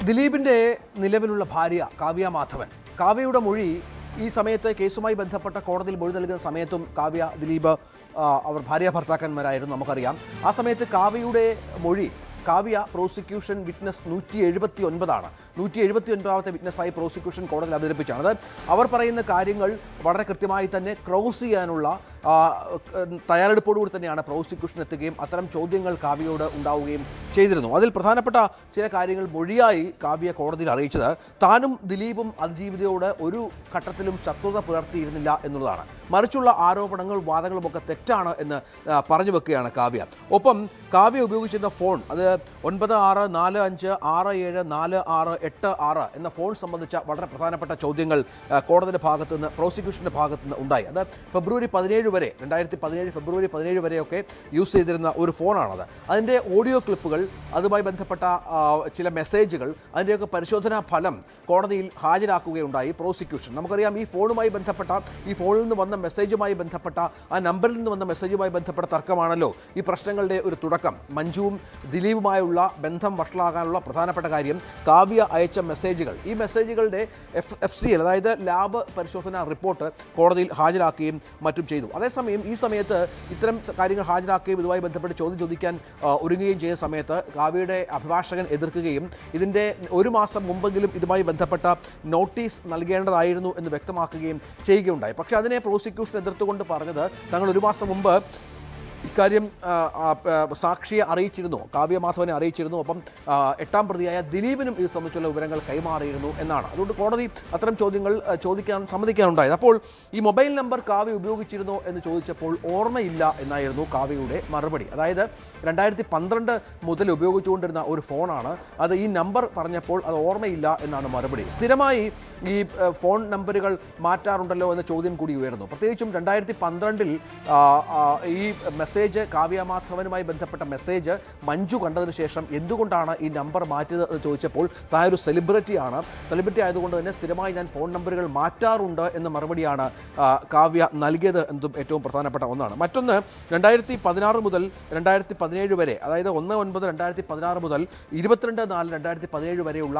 ദിലീപിന്റെ നിലവിലുള്ള ഭാര്യ കാവ്യ മാധവൻ, കാവ്യയുടെ മൊഴി ഈ സമയത്ത് കേസുമായി ബന്ധപ്പെട്ട കോടതിയിൽ മൊഴി നൽകുന്ന സമയത്തും കാവ്യ, ദിലീപ് അവർ ഭാര്യ ഭർത്താക്കന്മാരായിരുന്നു, നമുക്കറിയാം. ആ സമയത്ത് കാവ്യയുടെ മൊഴി, കാവ്യ പ്രോസിക്യൂഷൻ വിറ്റ്നസ് 179 179ാമത്തെ വിറ്റ്നസ്സായി പ്രോസിക്യൂഷൻ കോടതിയിൽ അവതരിപ്പിച്ചാണ്. അത് അവർ പറയുന്ന കാര്യങ്ങൾ വളരെ കൃത്യമായി തന്നെ ക്രോസ് ചെയ്യാനുള്ള തയ്യാറെടുപ്പോടുകൂടി തന്നെയാണ് പ്രോസിക്യൂഷൻ എത്തുകയും അത്തരം ചോദ്യങ്ങൾ കാവ്യയോട് ഉണ്ടാവുകയും ചെയ്തിരുന്നു. അതിൽ പ്രധാനപ്പെട്ട ചില കാര്യങ്ങൾ മൊഴിയായി കാവ്യ കോടതിയിൽ അറിയിച്ചത് താനും ദിലീപും അതിജീവിതയോട് ഒരു ഘട്ടത്തിലും ശത്രുത പുലർത്തിയിരുന്നില്ല എന്നുള്ളതാണ്. മറിച്ചുള്ള ആരോപണങ്ങൾ, വാദങ്ങളുമൊക്കെ തെറ്റാണ് എന്ന് പറഞ്ഞു വെക്കുകയാണ് കാവ്യ. ഒപ്പം കാവ്യ ഉപയോഗിച്ചിരുന്ന ഫോൺ, അത് 9645674686 എന്ന ഫോൺ സംബന്ധിച്ച വളരെ പ്രധാനപ്പെട്ട ചോദ്യങ്ങൾ കോടതിയുടെ ഭാഗത്തു നിന്ന്, പ്രോസിക്യൂഷൻ്റെ ഭാഗത്തു നിന്ന് ഉണ്ടായി. അത് ഫെബ്രുവരി 17 വരെ, 2017 ഫെബ്രുവരി 17 വരെയൊക്കെ യൂസ് ചെയ്തിരുന്ന ഒരു ഫോണാണത്. അതിൻ്റെ ഓഡിയോ ക്ലിപ്പുകൾ, അതുമായി ബന്ധപ്പെട്ട ചില മെസ്സേജുകൾ, അതിൻ്റെയൊക്കെ പരിശോധനാ ഫലം കോടതിയിൽ ഹാജരാക്കുകയുണ്ടായി പ്രോസിക്യൂഷൻ. നമുക്കറിയാം, ഈ ഫോണുമായി ബന്ധപ്പെട്ട, ഈ ഫോണിൽ നിന്ന് വന്ന മെസ്സേജുമായി ബന്ധപ്പെട്ട, ആ നമ്പറിൽ നിന്ന് വന്ന മെസ്സേജുമായി ബന്ധപ്പെട്ട തർക്കമാണല്ലോ ഈ പ്രശ്നങ്ങളുടെ ഒരു തുടക്കം. മഞ്ജുവും ദിലീപുമായുള്ള ബന്ധം വഷളാകാനുള്ള പ്രധാനപ്പെട്ട കാര്യം കാവ്യ അയച്ച മെസ്സേജുകൾ. ഈ മെസ്സേജുകളുടെ FCL, അതായത് ലാബ് പരിശോധന റിപ്പോർട്ട് കോടതിയിൽ ഹാജരാക്കുകയും മറ്റും ചെയ്തു. അതേസമയം ഈ സമയത്ത് ഇത്തരം കാര്യങ്ങൾ ഹാജരാക്കുകയും ഇതുമായി ബന്ധപ്പെട്ട് ചോദ്യം ചോദിക്കാൻ ഒരുങ്ങുകയും ചെയ്ത സമയത്ത് കാവ്യയുടെ അഭിഭാഷകൻ എതിർക്കുകയും ഇതിൻ്റെ 1 മാസം മുമ്പെങ്കിലും ഇതുമായി ബന്ധപ്പെട്ട നോട്ടീസ് നൽകേണ്ടതായിരുന്നു എന്ന് വ്യക്തമാക്കുകയും ചെയ്യുകയുണ്ടായി. പക്ഷേ അതിനെ പ്രോസിക്യൂഷൻ എതിർത്തുകൊണ്ട് പറഞ്ഞത് തങ്ങൾ 1 മാസം മുമ്പ് ഇക്കാര്യം സാക്ഷിയെ അറിയിച്ചിരുന്നു, കാവ്യ മാധവനെ അറിയിച്ചിരുന്നു. ഒപ്പം 8ാം പ്രതിയായ ദിലീപിനും ഇത് സംബന്ധിച്ചുള്ള വിവരങ്ങൾ കൈമാറിയിരുന്നു എന്നാണ്. അതുകൊണ്ട് കോടതി അത്തരം ചോദ്യങ്ങൾ സമ്മതിക്കാനുണ്ടായത്. അപ്പോൾ ഈ മൊബൈൽ നമ്പർ കാവ്യ ഉപയോഗിച്ചിരുന്നോ എന്ന് ചോദിച്ചപ്പോൾ ഓർമ്മയില്ല എന്നായിരുന്നു കാവ്യയുടെ മറുപടി. അതായത് 2012 മുതൽ ഉപയോഗിച്ചുകൊണ്ടിരുന്ന ഒരു ഫോണാണ് അത്. ഈ നമ്പർ പറഞ്ഞപ്പോൾ അത് ഓർമ്മയില്ല എന്നാണ് മറുപടി. സ്ഥിരമായി ഈ ഫോൺ നമ്പറുകൾ മാറ്റാറുണ്ടല്ലോ എന്ന ചോദ്യം കൂടി ഉയർന്നു. പ്രത്യേകിച്ചും 2012 ഈ മെസ്സേജ്, കാവ്യ മാധവനുമായി ബന്ധപ്പെട്ട മെസ്സേജ് മഞ്ജു കണ്ടതിന് ശേഷം എന്തുകൊണ്ടാണ് ഈ നമ്പർ മാറ്റിയത് എന്ന് ചോദിച്ചപ്പോൾ താൻ ഒരു സെലിബ്രിറ്റി ആയതുകൊണ്ട് തന്നെ സ്ഥിരമായി ഞാൻ ഫോൺ നമ്പറുകൾ മാറ്റാറുണ്ട് എന്ന മറുപടിയാണ് കാവ്യ നൽകിയത് എന്നതും ഏറ്റവും പ്രധാനപ്പെട്ട ഒന്നാണ്. മറ്റൊന്ന്, 2016 മുതൽ 2017 വരെ, അതായത് 1/9/2016 മുതൽ 22/4/2017 വരെയുള്ള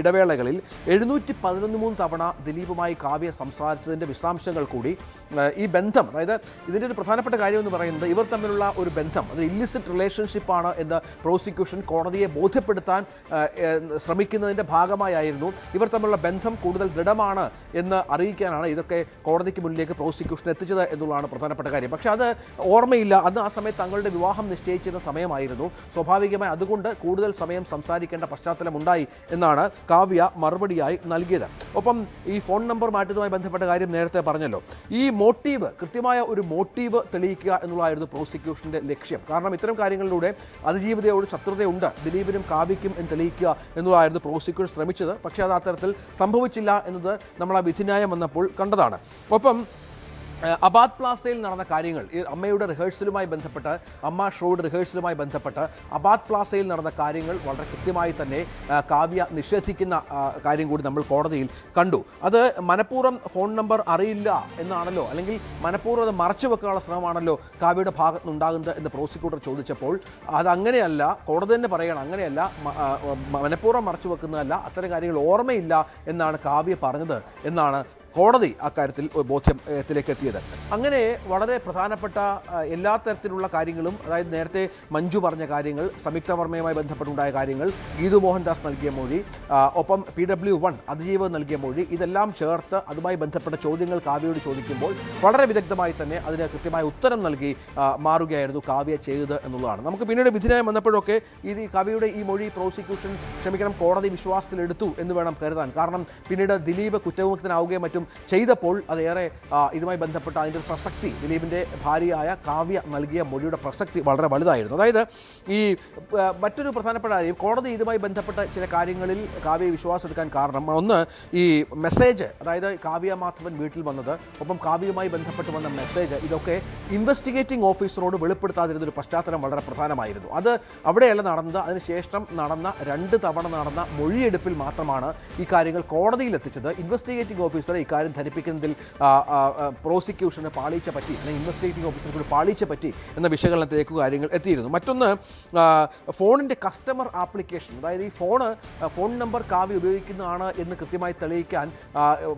ഇടവേളകളിൽ 713 തവണ ദിലീപുമായി കാവ്യ സംസാരിച്ചതിൻ്റെ വിശദാംശങ്ങൾ കൂടി ഈ ബന്ധം, അതായത് ഇതിൻ്റെ ഒരു പ്രധാനപ്പെട്ട കാര്യം എന്ന് പറയുന്നത് ഇവർ തമ്മിലുള്ള ഒരു ബന്ധം, അത് ഇല്ലിസിറ്റ് റിലേഷൻഷിപ്പാണ് എന്ന് പ്രോസിക്യൂഷൻ കോടതിയെ ബോധ്യപ്പെടുത്താൻ ശ്രമിക്കുന്നതിൻ്റെ ഭാഗമായിരുന്നു. ഇവർ തമ്മിലുള്ള ബന്ധം കൂടുതൽ ദൃഢമാണ് എന്ന് അറിയിക്കാനാണ് ഇതൊക്കെ കോടതിക്ക് മുന്നിലേക്ക് പ്രോസിക്യൂഷൻ എത്തിച്ചത് എന്നുള്ളതാണ് പ്രധാനപ്പെട്ട കാര്യം. പക്ഷേ അത് ഓർമ്മയില്ല. അന്ന് ആ സമയത്ത് തങ്ങളുടെ വിവാഹം നിശ്ചയിച്ചിരുന്ന സമയമായിരുന്നു. സ്വാഭാവികമായി അതുകൊണ്ട് കൂടുതൽ സമയം സംസാരിക്കേണ്ട പശ്ചാത്തലമുണ്ടായി എന്നാണ് കാവ്യ മറുപടിയായി നൽകിയത്. ഒപ്പം ഈ ഫോൺ നമ്പർ മാറ്റതുമായി ബന്ധപ്പെട്ട കാര്യം നേരത്തെ പറഞ്ഞല്ലോ. ഈ മോട്ടീവ്, കൃത്യമായ ഒരു മോട്ടീവ് തെളിയിക്കുക എന്നുള്ളതായിരുന്നു പ്രോസിക്യൂഷൻ്റെ ലക്ഷ്യം. കാരണം ഇത്തരം കാര്യങ്ങളിലൂടെ അതിജീവിതയോട് ശത്രുതയുണ്ട് ദിലീപിനും കാവ്യയ്ക്കും എന്ന് തെളിയിക്കുക എന്നുള്ളതായിരുന്നു പ്രോസിക്യൂഷൻ ശ്രമിച്ചത്. പക്ഷേ അത് അത്തരത്തിൽ സംഭവിച്ചില്ല എന്നത് നമ്മൾ ആ വിധിന്യായം വന്നപ്പോൾ കണ്ടതാണ്. ഒപ്പം അബാദ് പ്ലാസയിൽ നടന്ന കാര്യങ്ങൾ, ഈ അമ്മയുടെ റിഹേഴ്സലുമായി ബന്ധപ്പെട്ട്, അമ്മ ഷോയുടെ റിഹേഴ്സലുമായി ബന്ധപ്പെട്ട് അബാദ് പ്ലാസയിൽ നടന്ന കാര്യങ്ങൾ വളരെ കൃത്യമായി തന്നെ കാവ്യ നിഷേധിക്കുന്ന കാര്യം കൂടി നമ്മൾ കോടതിയിൽ കണ്ടു. അത് മനഃപൂർവ്വം ഫോൺ നമ്പർ അറിയില്ല എന്നാണല്ലോ, അല്ലെങ്കിൽ മനഃപൂർവ്വം അത് മറച്ചു വെക്കാനുള്ള ശ്രമമാണല്ലോ കാവ്യയുടെ ഭാഗത്ത് നിന്നുണ്ടാകുന്നത് എന്ന് പ്രോസിക്യൂട്ടർ ചോദിച്ചപ്പോൾ അതങ്ങനെയല്ല, കോടതി തന്നെ പറയുകയാണ്, അങ്ങനെയല്ല, മനഃപൂർവ്വം മറച്ചു വെക്കുന്നതല്ല, അത്തരം കാര്യങ്ങൾ ഓർമ്മയില്ല എന്നാണ് കാവ്യ പറഞ്ഞത് എന്നാണ് കോടതി അക്കാര്യത്തിൽ ബോധ്യത്തിലേക്ക് എത്തിയത്. അങ്ങനെ വളരെ പ്രധാനപ്പെട്ട എല്ലാ തരത്തിലുള്ള കാര്യങ്ങളും, അതായത് നേരത്തെ മഞ്ജു പറഞ്ഞ കാര്യങ്ങൾ, സംയുക്ത വർമ്മയുമായി ബന്ധപ്പെട്ടുണ്ടായ കാര്യങ്ങൾ, ഗീതു മോഹൻദാസ് നൽകിയ മൊഴി, ഒപ്പം PW1 അതിജീവ് നൽകിയ മൊഴി, ഇതെല്ലാം ചേർത്ത് അതുമായി ബന്ധപ്പെട്ട ചോദ്യങ്ങൾ കാവ്യയോട് ചോദിക്കുമ്പോൾ വളരെ വിദഗ്ധമായി തന്നെ അതിന് കൃത്യമായ ഉത്തരം നൽകി മാറുകയായിരുന്നു കാവ്യ ചെയ്തത് എന്നുള്ളതാണ്. നമുക്ക് പിന്നീട് വിധിന്യായം വന്നപ്പോഴൊക്കെ കാവ്യയുടെ ഈ മൊഴി കോടതി വിശ്വാസത്തിലെടുത്തു എന്ന് വേണം കരുതാൻ. കാരണം പിന്നീട് ദിലീപ് കുറ്റവിമുക്തനാവുകയും മറ്റും ചെയ്തപ്പോൾ അതേറെ ഇതുമായി ബന്ധപ്പെട്ട അതിൻ്റെ പ്രസക്തി, ദിലീപിൻ്റെ ഭാര്യയായ കാവ്യ നൽകിയ മൊഴിയുടെ പ്രസക്തി വളരെ വലുതായിരുന്നു. അതായത് ഈ മറ്റൊരു പ്രധാനപ്പെട്ട കാര്യം, കോടതി ഇതുമായി ബന്ധപ്പെട്ട ചില കാര്യങ്ങളിൽ കാവ്യയെ വിശ്വാസം എടുക്കാൻ കാരണം, ഒന്ന് ഈ മെസ്സേജ്, അതായത് കാവ്യ മാധവൻ വീട്ടിൽ വന്നത്, ഒപ്പം കാവ്യയുമായി ബന്ധപ്പെട്ട് വന്ന മെസ്സേജ്, ഇതൊക്കെ ഇൻവെസ്റ്റിഗേറ്റിംഗ് ഓഫീസറോട് വെളിപ്പെടുത്താതിരുന്നൊരു പശ്ചാത്തലം വളരെ പ്രധാനമായിരുന്നു. അത് അവിടെയല്ല നടന്നത്. അതിനുശേഷം നടന്ന 2 തവണ നടന്ന മൊഴിയെടുപ്പിൽ മാത്രമാണ് ഈ കാര്യങ്ങൾ കോടതിയിലെത്തിച്ചത്. ഇൻവെസ്റ്റിഗേറ്റിംഗ് ഓഫീസറെ ഇക്കാര്യം ധരിപ്പിക്കുന്നതിൽ പ്രോസിക്യൂഷന് പാളിച്ച പറ്റി, അല്ലെങ്കിൽ ഇൻവെസ്റ്റിഗേറ്റിംഗ് ഓഫീസർക്ക് പാളിച്ച പറ്റി എന്ന വിശകലനത്തിലേക്ക് കാര്യങ്ങൾ എത്തിയിരുന്നു. മറ്റൊന്ന്, ഫോണിൻ്റെ കസ്റ്റമർ ആപ്ലിക്കേഷൻ, അതായത് ഈ ഫോൺ നമ്പർ കാവ്യ ഉപയോഗിക്കുന്നതാണ് എന്ന് കൃത്യമായി തെളിയിക്കാൻ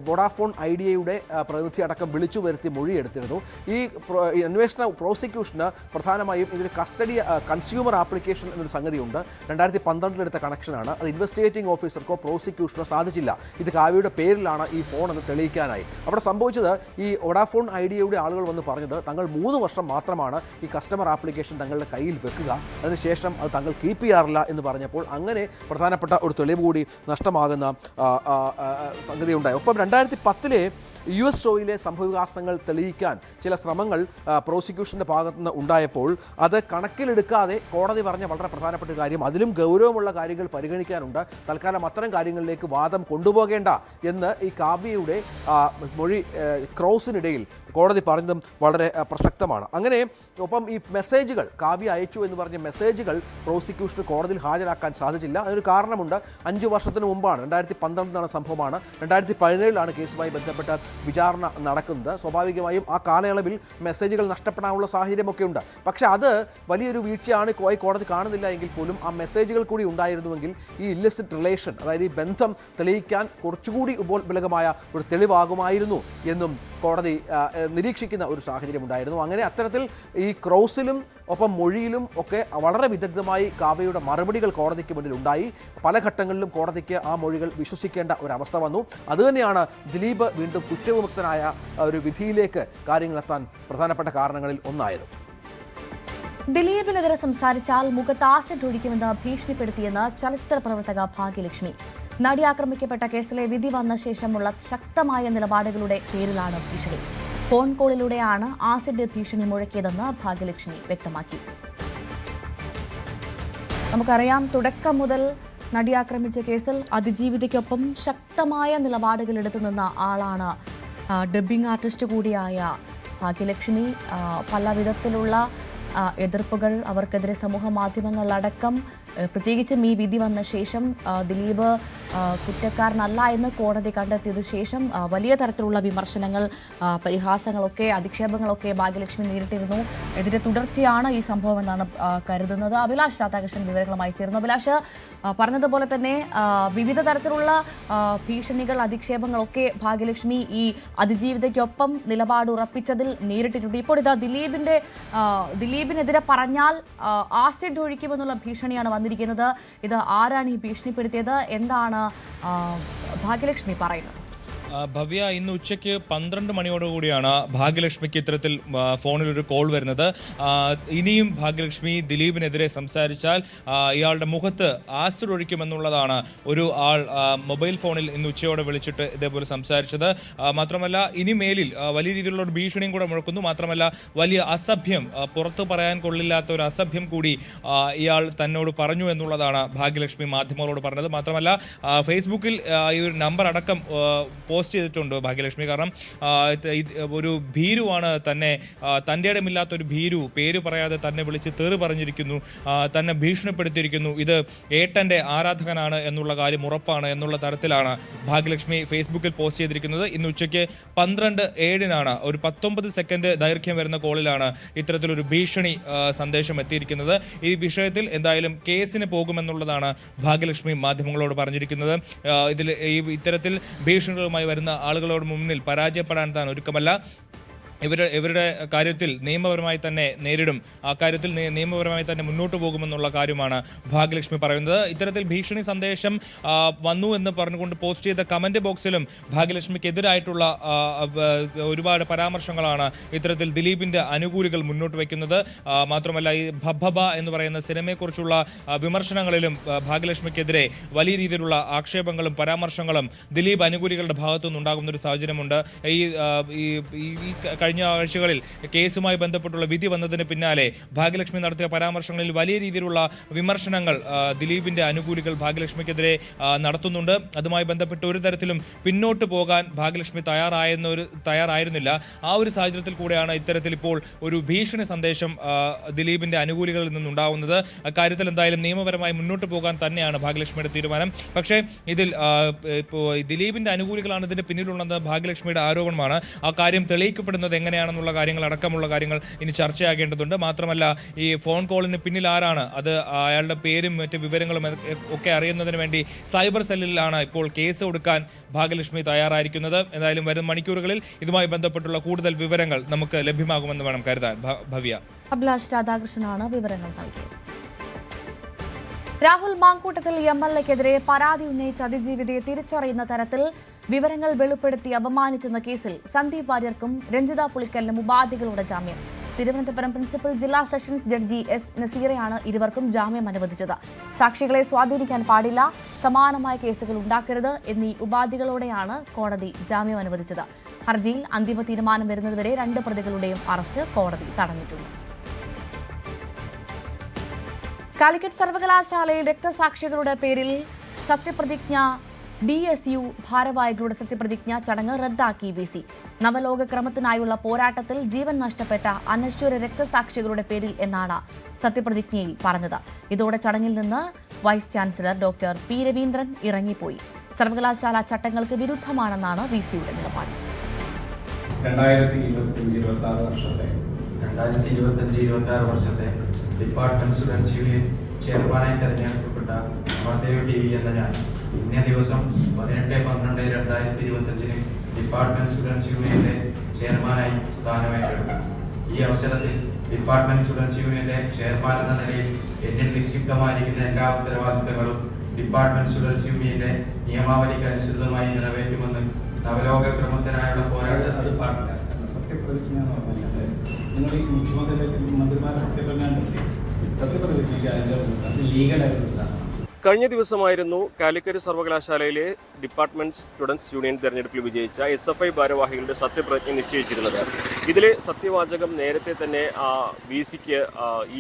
വോഡാഫോൺ ഐഡിയയുടെ പ്രതിനിധി അടക്കം വിളിച്ചു വരുത്തി മൊഴിയെടുത്തിരുന്നു. ഈ പ്രോസിക്യൂഷന് പ്രധാനമായും ഇതിൽ കൺസ്യൂമർ ആപ്ലിക്കേഷൻ എന്നൊരു സംഗതിയുണ്ട്. 2012 എടുത്ത കണക്ഷനാണ്. അത് ഇൻവെസ്റ്റിഗേറ്റിംഗ് ഓഫീസർക്കോ പ്രോസിക്യൂഷനോ സാധിച്ചില്ല. ഇത് കാവ്യയുടെ പേരിലാണ് ഈ ഫോൺ എന്ന് തെളിയിക്കാനായി. അവിടെ സംഭവിച്ചത്, ഈ വോഡാഫോൺ ഐഡിയയുടെ ആളുകൾ വന്ന് പറഞ്ഞത് തങ്ങൾ 3 വർഷം മാത്രമാണ് ഈ കസ്റ്റമർ ആപ്ലിക്കേഷൻ തങ്ങളുടെ കയ്യിൽ വെക്കുക, അതിനുശേഷം അത് തങ്ങൾ കീപ്പ് ചെയ്യാറില്ല എന്ന് പറഞ്ഞപ്പോൾ അങ്ങനെ പ്രധാനപ്പെട്ട ഒരു തെളിവ് കൂടി നഷ്ടമാകുന്ന സംഗതി ഉണ്ടായി. ഒപ്പം 2010 US ഷോയിലെ സംഭവവികാസങ്ങൾ തെളിയിക്കാൻ ചില ശ്രമങ്ങൾ പ്രോസിക്യൂഷൻ്റെ ഭാഗത്തുനിന്ന് ഉണ്ടായപ്പോൾ അത് കണക്കിലെടുക്കാതെ കോടതി പറഞ്ഞ വളരെ പ്രധാനപ്പെട്ട കാര്യം, അതിലും ഗൗരവമുള്ള കാര്യങ്ങൾ പരിഗണിക്കാനുണ്ട്, തൽക്കാലം അത്തരം കാര്യങ്ങളിലേക്ക് വാദം കൊണ്ടുപോകേണ്ട എന്ന് ഈ കാവ്യയുടെ മൊഴി ക്രോസിനിടയിൽ കോടതി പറഞ്ഞതും വളരെ പ്രസക്തമാണ്. അങ്ങനെ ഒപ്പം ഈ മെസ്സേജുകൾ, കാവ്യ അയച്ചു എന്ന് പറഞ്ഞ മെസ്സേജുകൾ പ്രോസിക്യൂഷന് കോടതിയിൽ ഹാജരാക്കാൻ സാധിച്ചില്ല. അതിനൊരു കാരണമുണ്ട്. 5 വർഷത്തിന് മുമ്പാണ്, 2012 സംഭവമാണ്. 2017 കേസുമായി ബന്ധപ്പെട്ട വിചാരണ നടക്കുന്നത്. സ്വാഭാവികമായും ആ കാലയളവിൽ മെസ്സേജുകൾ നഷ്ടപ്പെടാനുള്ള സാഹചര്യമൊക്കെ ഉണ്ട്. പക്ഷേ അത് വലിയൊരു വീഴ്ചയാണ് കോടതി കാണുന്നില്ല എങ്കിൽ പോലും ആ മെസ്സേജുകൾ കൂടി ഉണ്ടായിരുന്നുവെങ്കിൽ ഈ ഇല്ലിസിറ്റ് റിലേഷൻ, അതായത് ഈ ബന്ധം തെളിയിക്കാൻ കുറച്ചുകൂടി ഉപോത്ബലകമായ ഒരു തെളിവാകുമായിരുന്നു എന്നും കോടതി നിരീക്ഷിക്കുന്ന ഒരു സാഹചര്യം ഉണ്ടായിരുന്നു. അങ്ങനെ അത്തരത്തിൽ ഈ ക്രോസിലും ഒപ്പം മൊഴിയിലും ഒക്കെ വളരെ വിദഗ്ധമായി കാവ്യയുടെ മറുപടികൾ കോടതിക്ക് മുന്നിൽ ഉണ്ടായി. പല ഘട്ടങ്ങളിലും കോടതിക്ക് ആ മൊഴികൾ വിശ്വസിക്കേണ്ട ഒരവസ്ഥ വന്നു. അതുതന്നെയാണ് ദിലീപ് വീണ്ടും കുറ്റവിമുക്തനായ ഒരു വിധിയിലേക്ക് കാര്യങ്ങളെത്താൻ പ്രധാനപ്പെട്ട കാരണങ്ങളിൽ ഒന്നായത്. ദിലീപിനെതിരെ സംസാരിച്ചാൽ മുഖത്ത് ആസിഡ് ഒഴിക്കുമെന്ന് ഭീഷണിപ്പെടുത്തിയെന്ന് ചലച്ചിത്ര പ്രവർത്തക ഭാഗ്യലക്ഷ്മി. നടി ആക്രമിക്കപ്പെട്ട കേസിലെ വിധി വന്ന ശേഷമുള്ള ശക്തമായ നിലപാടുകളുടെ പേരിലാണ് ഭീഷണി. ഫോൺ കോളിലൂടെയാണ് ആസിഡ് ഭീഷണി മുഴക്കിയതെന്ന് ഭാഗ്യലക്ഷ്മി വ്യക്തമാക്കി. നമുക്കറിയാം, തുടക്കം മുതൽ നടി ആക്രമിച്ച കേസിൽ അതിജീവിതയ്ക്കൊപ്പം ശക്തമായ നിലപാടുകൾ എടുത്തു നിന്ന ആളാണ് ഡബ്ബിംഗ് ആർട്ടിസ്റ്റ് കൂടിയായ ഭാഗ്യലക്ഷ്മി. പല വിധത്തിലുള്ള എതിർപ്പുകൾ അവർക്കെതിരെ സമൂഹ മാധ്യമങ്ങളിലടക്കം, പ്രത്യേകിച്ചും ഈ വിധി വന്ന ശേഷം ദിലീപ് കുറ്റക്കാരനല്ല എന്ന് കോടതി കണ്ടെത്തിയത് ശേഷം വലിയ തരത്തിലുള്ള വിമർശനങ്ങൾ, പരിഹാസങ്ങളൊക്കെ, അധിക്ഷേപങ്ങളൊക്കെ ഭാഗ്യലക്ഷ്മി നേരിട്ടിരുന്നു. ഇതിന്റെ തുടർച്ചയാണ് ഈ സംഭവം എന്നാണ് കരുതുന്നത്. അഭിലാഷ് രാധാകൃഷ്ണൻ വിവരങ്ങളുമായി ചേർന്നു. അഭിലാഷ്, പറഞ്ഞതുപോലെ തന്നെ വിവിധ തരത്തിലുള്ള ഭീഷണികൾ, അധിക്ഷേപങ്ങളൊക്കെ ഭാഗ്യലക്ഷ്മി ഈ അതിജീവിതയ്ക്കൊപ്പം നിലപാട് ഉറപ്പിച്ചതിൽ നേരിട്ടിട്ടുണ്ട്. ഇപ്പോൾ ഇതാ ദിലീപിനെതിരെ പറഞ്ഞാൽ ആസിഡ് ഒഴിക്കുമെന്നുള്ള ഭീഷണിയാണ് വന്നിരിക്കുന്നത്. ഇത് ആരാണ് ഈ ഭീഷണിപ്പെടുത്തിയത്? എന്താണ് ഭാഗ്യലക്ഷ്മി പറയുന്നത്? ഭവ്യ, ഇന്ന് ഉച്ചയ്ക്ക് 12 മണിയോടുകൂടിയാണ് ഭാഗ്യലക്ഷ്മിക്ക് ഇത്തരത്തിൽ ഫോണിലൊരു കോൾ വരുന്നത്. ഇനിയും ഭാഗ്യലക്ഷ്മി ദിലീപിനെതിരെ സംസാരിച്ചാൽ ഇയാളുടെ മുഖത്ത് ആസിഡ് ഒഴിക്കുമെന്നുള്ളതാണ് ഒരു ആൾ മൊബൈൽ ഫോണിൽ ഇന്ന് ഉച്ചയോടെ വിളിച്ചിട്ട് ഇതേപോലെ സംസാരിച്ചത്. മാത്രമല്ല, ഇനി മേലിൽ വലിയ രീതിയിലുള്ള ഒരു ഭീഷണിയും കൂടെ മുഴക്കുന്നു. മാത്രമല്ല, വലിയ അസഭ്യം, പുറത്തു പറയാൻ കൊള്ളില്ലാത്ത ഒരു അസഭ്യം കൂടി ഇയാൾ തന്നോട് പറഞ്ഞു എന്നുള്ളതാണ് ഭാഗ്യലക്ഷ്മി മാധ്യമങ്ങളോട് പറഞ്ഞത്. മാത്രമല്ല, ഫേസ്ബുക്കിൽ ഈ ഒരു നമ്പർ അടക്കം പോസ്റ്റ് ചെയ്തിട്ടുണ്ട് ഭാഗ്യലക്ഷ്മി. കാരണം ഒരു ഭീരുവാണ് തന്നെ, തൻ്റെ ഇടമില്ലാത്ത ഒരു ഭീരു പേര് പറയാതെ തന്നെ വിളിച്ച് തെറി പറഞ്ഞിരിക്കുന്നു, തന്നെ ഭീഷണിപ്പെടുത്തിയിരിക്കുന്നു, ഇത് ഏട്ടൻ്റെ ആരാധകനാണ് എന്നുള്ള കാര്യം ഉറപ്പാണ് എന്നുള്ള തരത്തിലാണ് ഭാഗ്യലക്ഷ്മി ഫേസ്ബുക്കിൽ പോസ്റ്റ് ചെയ്തിരിക്കുന്നത്. ഇന്ന് ഉച്ചയ്ക്ക് 12:07 ഒരു 19 സെക്കൻഡ് ദൈർഘ്യം വരുന്ന കോളിലാണ് ഇത്തരത്തിലൊരു ഭീഷണി സന്ദേശം എത്തിയിരിക്കുന്നത്. ഈ വിഷയത്തിൽ എന്തായാലും കേസിന് പോകുമെന്നുള്ളതാണ് ഭാഗ്യലക്ഷ്മി മാധ്യമങ്ങളോട് പറഞ്ഞിരിക്കുന്നത്. ഇത്തരത്തിൽ ഭീഷണികളുമായി വരുന്ന ആളുകളോട് മുന്നിൽ പരാജയപ്പെടാൻ താൻ ഒരുക്കമല്ല. ഇവരുടെ കാര്യത്തിൽ നിയമപരമായി തന്നെ നേരിടും, ആ കാര്യത്തിൽ നിയമപരമായി തന്നെ മുന്നോട്ട് പോകുമെന്നുള്ള കാര്യമാണ് ഭാഗ്യലക്ഷ്മി പറയുന്നത്. ഇത്തരത്തിൽ ഭീഷണി സന്ദേശം വന്നു എന്ന് പറഞ്ഞുകൊണ്ട് പോസ്റ്റ് ചെയ്ത കമൻറ്റ് ബോക്സിലും ഭാഗ്യലക്ഷ്മിക്കെതിരായിട്ടുള്ള ഒരുപാട് പരാമർശങ്ങളാണ് ഇത്തരത്തിൽ ദിലീപിൻ്റെ അനുകൂലികൾ മുന്നോട്ട് വയ്ക്കുന്നത്. മാത്രമല്ല ഈ ഭബ്ബ എന്ന് പറയുന്ന സിനിമയെക്കുറിച്ചുള്ള വിമർശനങ്ങളിലും ഭാഗ്യലക്ഷ്മിക്കെതിരെ വലിയ രീതിയിലുള്ള ആക്ഷേപങ്ങളും പരാമർശങ്ങളും ദിലീപ് അനുകൂലികളുടെ ഭാഗത്തുനിന്നുണ്ടാകുന്നൊരു സാഹചര്യമുണ്ട്. ഈ കഴിഞ്ഞ ആഴ്ചകളിൽ കേസുമായി ബന്ധപ്പെട്ടുള്ള വിധി വന്നതിന് പിന്നാലെ ഭാഗ്യലക്ഷ്മി നടത്തിയ പരാമർശങ്ങളിൽ വലിയ രീതിയിലുള്ള വിമർശനങ്ങൾ ദിലീപിന്റെ അനുകൂലികൾ ഭാഗ്യലക്ഷ്മിക്കെതിരെ നടത്തുന്നുണ്ട്. അതുമായി ബന്ധപ്പെട്ട് ഒരു തരത്തിലും പിന്നോട്ട് പോകാൻ ഭാഗ്യലക്ഷ്മി തയ്യാറായിരുന്നില്ല. ആ ഒരു സാഹചര്യത്തിൽ കൂടെയാണ് ഇത്തരത്തിൽ ഇപ്പോൾ ഒരു ഭീഷണി സന്ദേശം ദിലീപിന്റെ അനുകൂലികളിൽ നിന്നുണ്ടാവുന്നത്. അക്കാര്യത്തിൽ എന്തായാലും നിയമപരമായി മുന്നോട്ട് പോകാൻ തന്നെയാണ് ഭാഗ്യലക്ഷ്മിയുടെ തീരുമാനം. പക്ഷേ ഇതിൽ ഇപ്പോൾ ദിലീപിന്റെ അനുകൂലികളാണ് ഇതിന്റെ പിന്നിലുള്ളത് ഭാഗ്യലക്ഷ്മിയുടെ ആരോപണമാണ്. ആ കാര്യം തെളിയിക്കപ്പെടുന്നത് എങ്ങനെയാണെന്നുള്ള കാര്യങ്ങൾ അടക്കമുള്ള കാര്യങ്ങൾ ഇനി ചർച്ചയാകേണ്ടതുണ്ട്. മാത്രമല്ല ഈ ഫോൺ കോളിന് പിന്നിൽ ആരാണ്, അത് അയാളുടെ പേരും മറ്റ് വിവരങ്ങളും ഒക്കെ അറിയുന്നതിന് വേണ്ടി സൈബർ സെല്ലിലാണ് ഇപ്പോൾ കേസ് കൊടുക്കാൻ ഭാഗ്യലക്ഷ്മി തയ്യാറായിരിക്കുന്നത്. എന്തായാലും വരും മണിക്കൂറുകളിൽ ഇതുമായി ബന്ധപ്പെട്ടുള്ള കൂടുതൽ വിവരങ്ങൾ നമുക്ക് ലഭ്യമാകുമെന്ന് വേണം കരുതാൻ. ഭവ്യ. അഭിലാഷ് രാധാകൃഷ്ണനാണ് വിവരങ്ങൾ നൽകിയത്. രാഹുൽ മാങ്കൂട്ടത്തിൽ MLAക്കെതിരെ പരാതി ഉന്നയിച്ച അതിജീവിതയെ തിരിച്ചറിയുന്ന തരത്തിൽ വിവരങ്ങൾ വെളിപ്പെടുത്തി അപമാനിച്ചെന്ന കേസിൽ സന്ദീപ് വാര്യർക്കും രഞ്ജിത പുളിക്കലിനും ഉപാധികളുടെ ജാമ്യം. തിരുവനന്തപുരം പ്രിൻസിപ്പൽ ജില്ലാ സെഷൻസ് ജഡ്ജി S. നസീറയാണ് ഇരുവർക്കും ജാമ്യം അനുവദിച്ചത്. സാക്ഷികളെ സ്വാധീനിക്കാൻ പാടില്ല, സമാനമായ കേസുകൾ ഉണ്ടാക്കരുത് എന്നീ ഉപാധികളോടെയാണ് കോടതി ജാമ്യം അനുവദിച്ചത്. ഹർജിയിൽ അന്തിമ തീരുമാനം വരുന്നതുവരെ 2 പ്രതികളുടെയും അറസ്റ്റ് കോടതി തടഞ്ഞിട്ടുണ്ട്. കാലിക്കറ്റ് സർവകലാശാലയിൽ രക്തസാക്ഷികളുടെ പേരിൽ സത്യപ്രതിജ്ഞ DSU ഭാരവാഹികളുടെ സത്യപ്രതിജ്ഞ ചടങ്ങ് റദ്ദാക്കി VC. നവലോക ക്രമത്തിനായുള്ള പോരാട്ടത്തിൽ ജീവൻ നഷ്ടപ്പെട്ട അനശ്വര രക്തസാക്ഷികളുടെ പേരിൽ എന്നാണ് സത്യപ്രതിജ്ഞയിൽ പറഞ്ഞത്. ഇതോടെ ചടങ്ങിൽ നിന്ന് vice chancellor doctor P. Raveendran ഇറങ്ങിപ്പോയി. സർവകലാശാല ചട്ടങ്ങൾക്ക് വിരുദ്ധമാണെന്നാണ് VCയുടെ നിലപാട്. 2025-26 വർഷത്തെ ഡിപ്പാർട്ട്മെന്റ് സ്റ്റുഡൻസ് യൂണിയൻ ചെയർമാനായി തെരഞ്ഞെടുക്കപ്പെട്ട അമർദേവ് TV എന്ന ഞാൻ ഇന്നേ ദിവസം 18/12/2025 ഡിപ്പാർട്ട്മെന്റ് സ്റ്റുഡൻസ് യൂണിയന്റെ ചെയർമാനായി സ്ഥാനമേറ്റെടുത്തു. ഈ അവസരത്തിൽ ഡിപ്പാർട്ട്മെന്റ് സ്റ്റുഡൻസ് യൂണിയന്റെ ചെയർമാൻ എന്ന നിലയിൽ എന്നിൽ നിക്ഷിപ്തമായിരിക്കുന്ന എല്ലാ ഉത്തരവാദിത്തങ്ങളും ഡിപ്പാർട്ട്മെന്റ് സ്റ്റുഡൻസ് യൂണിയന്റെ നിയമാവലിക്ക് അനുസൃതമായി നിറവേറ്റുമെന്ന് നവലോക ക്രമത്തിനായുള്ള പോരാട്ടത്തിൽ പാടില്ല. സത്യപ്രതിജ്ഞ എന്ന് പറഞ്ഞാൽ നിങ്ങൾ ഈ മന്ത്രിമാരുടെ സത്യപ്രതിജ്ഞയ്ക്ക് അതിൻ്റെ ലീഗലായിട്ടുള്ള കഴിഞ്ഞ ദിവസമായിരുന്നു കാലിക്കറ്റ് സർവകലാശാലയിലെ ഡിപ്പാർട്ട്മെന്റ് സ്റ്റുഡൻസ് യൂണിയൻ തെരഞ്ഞെടുപ്പിൽ വിജയിച്ച SFI ഭാരവാഹികളുടെ സത്യപ്രതിജ്ഞ നിശ്ചയിച്ചിരുന്നത്. ഇതിലെ സത്യവാചകം നേരത്തെ തന്നെ VCക്ക്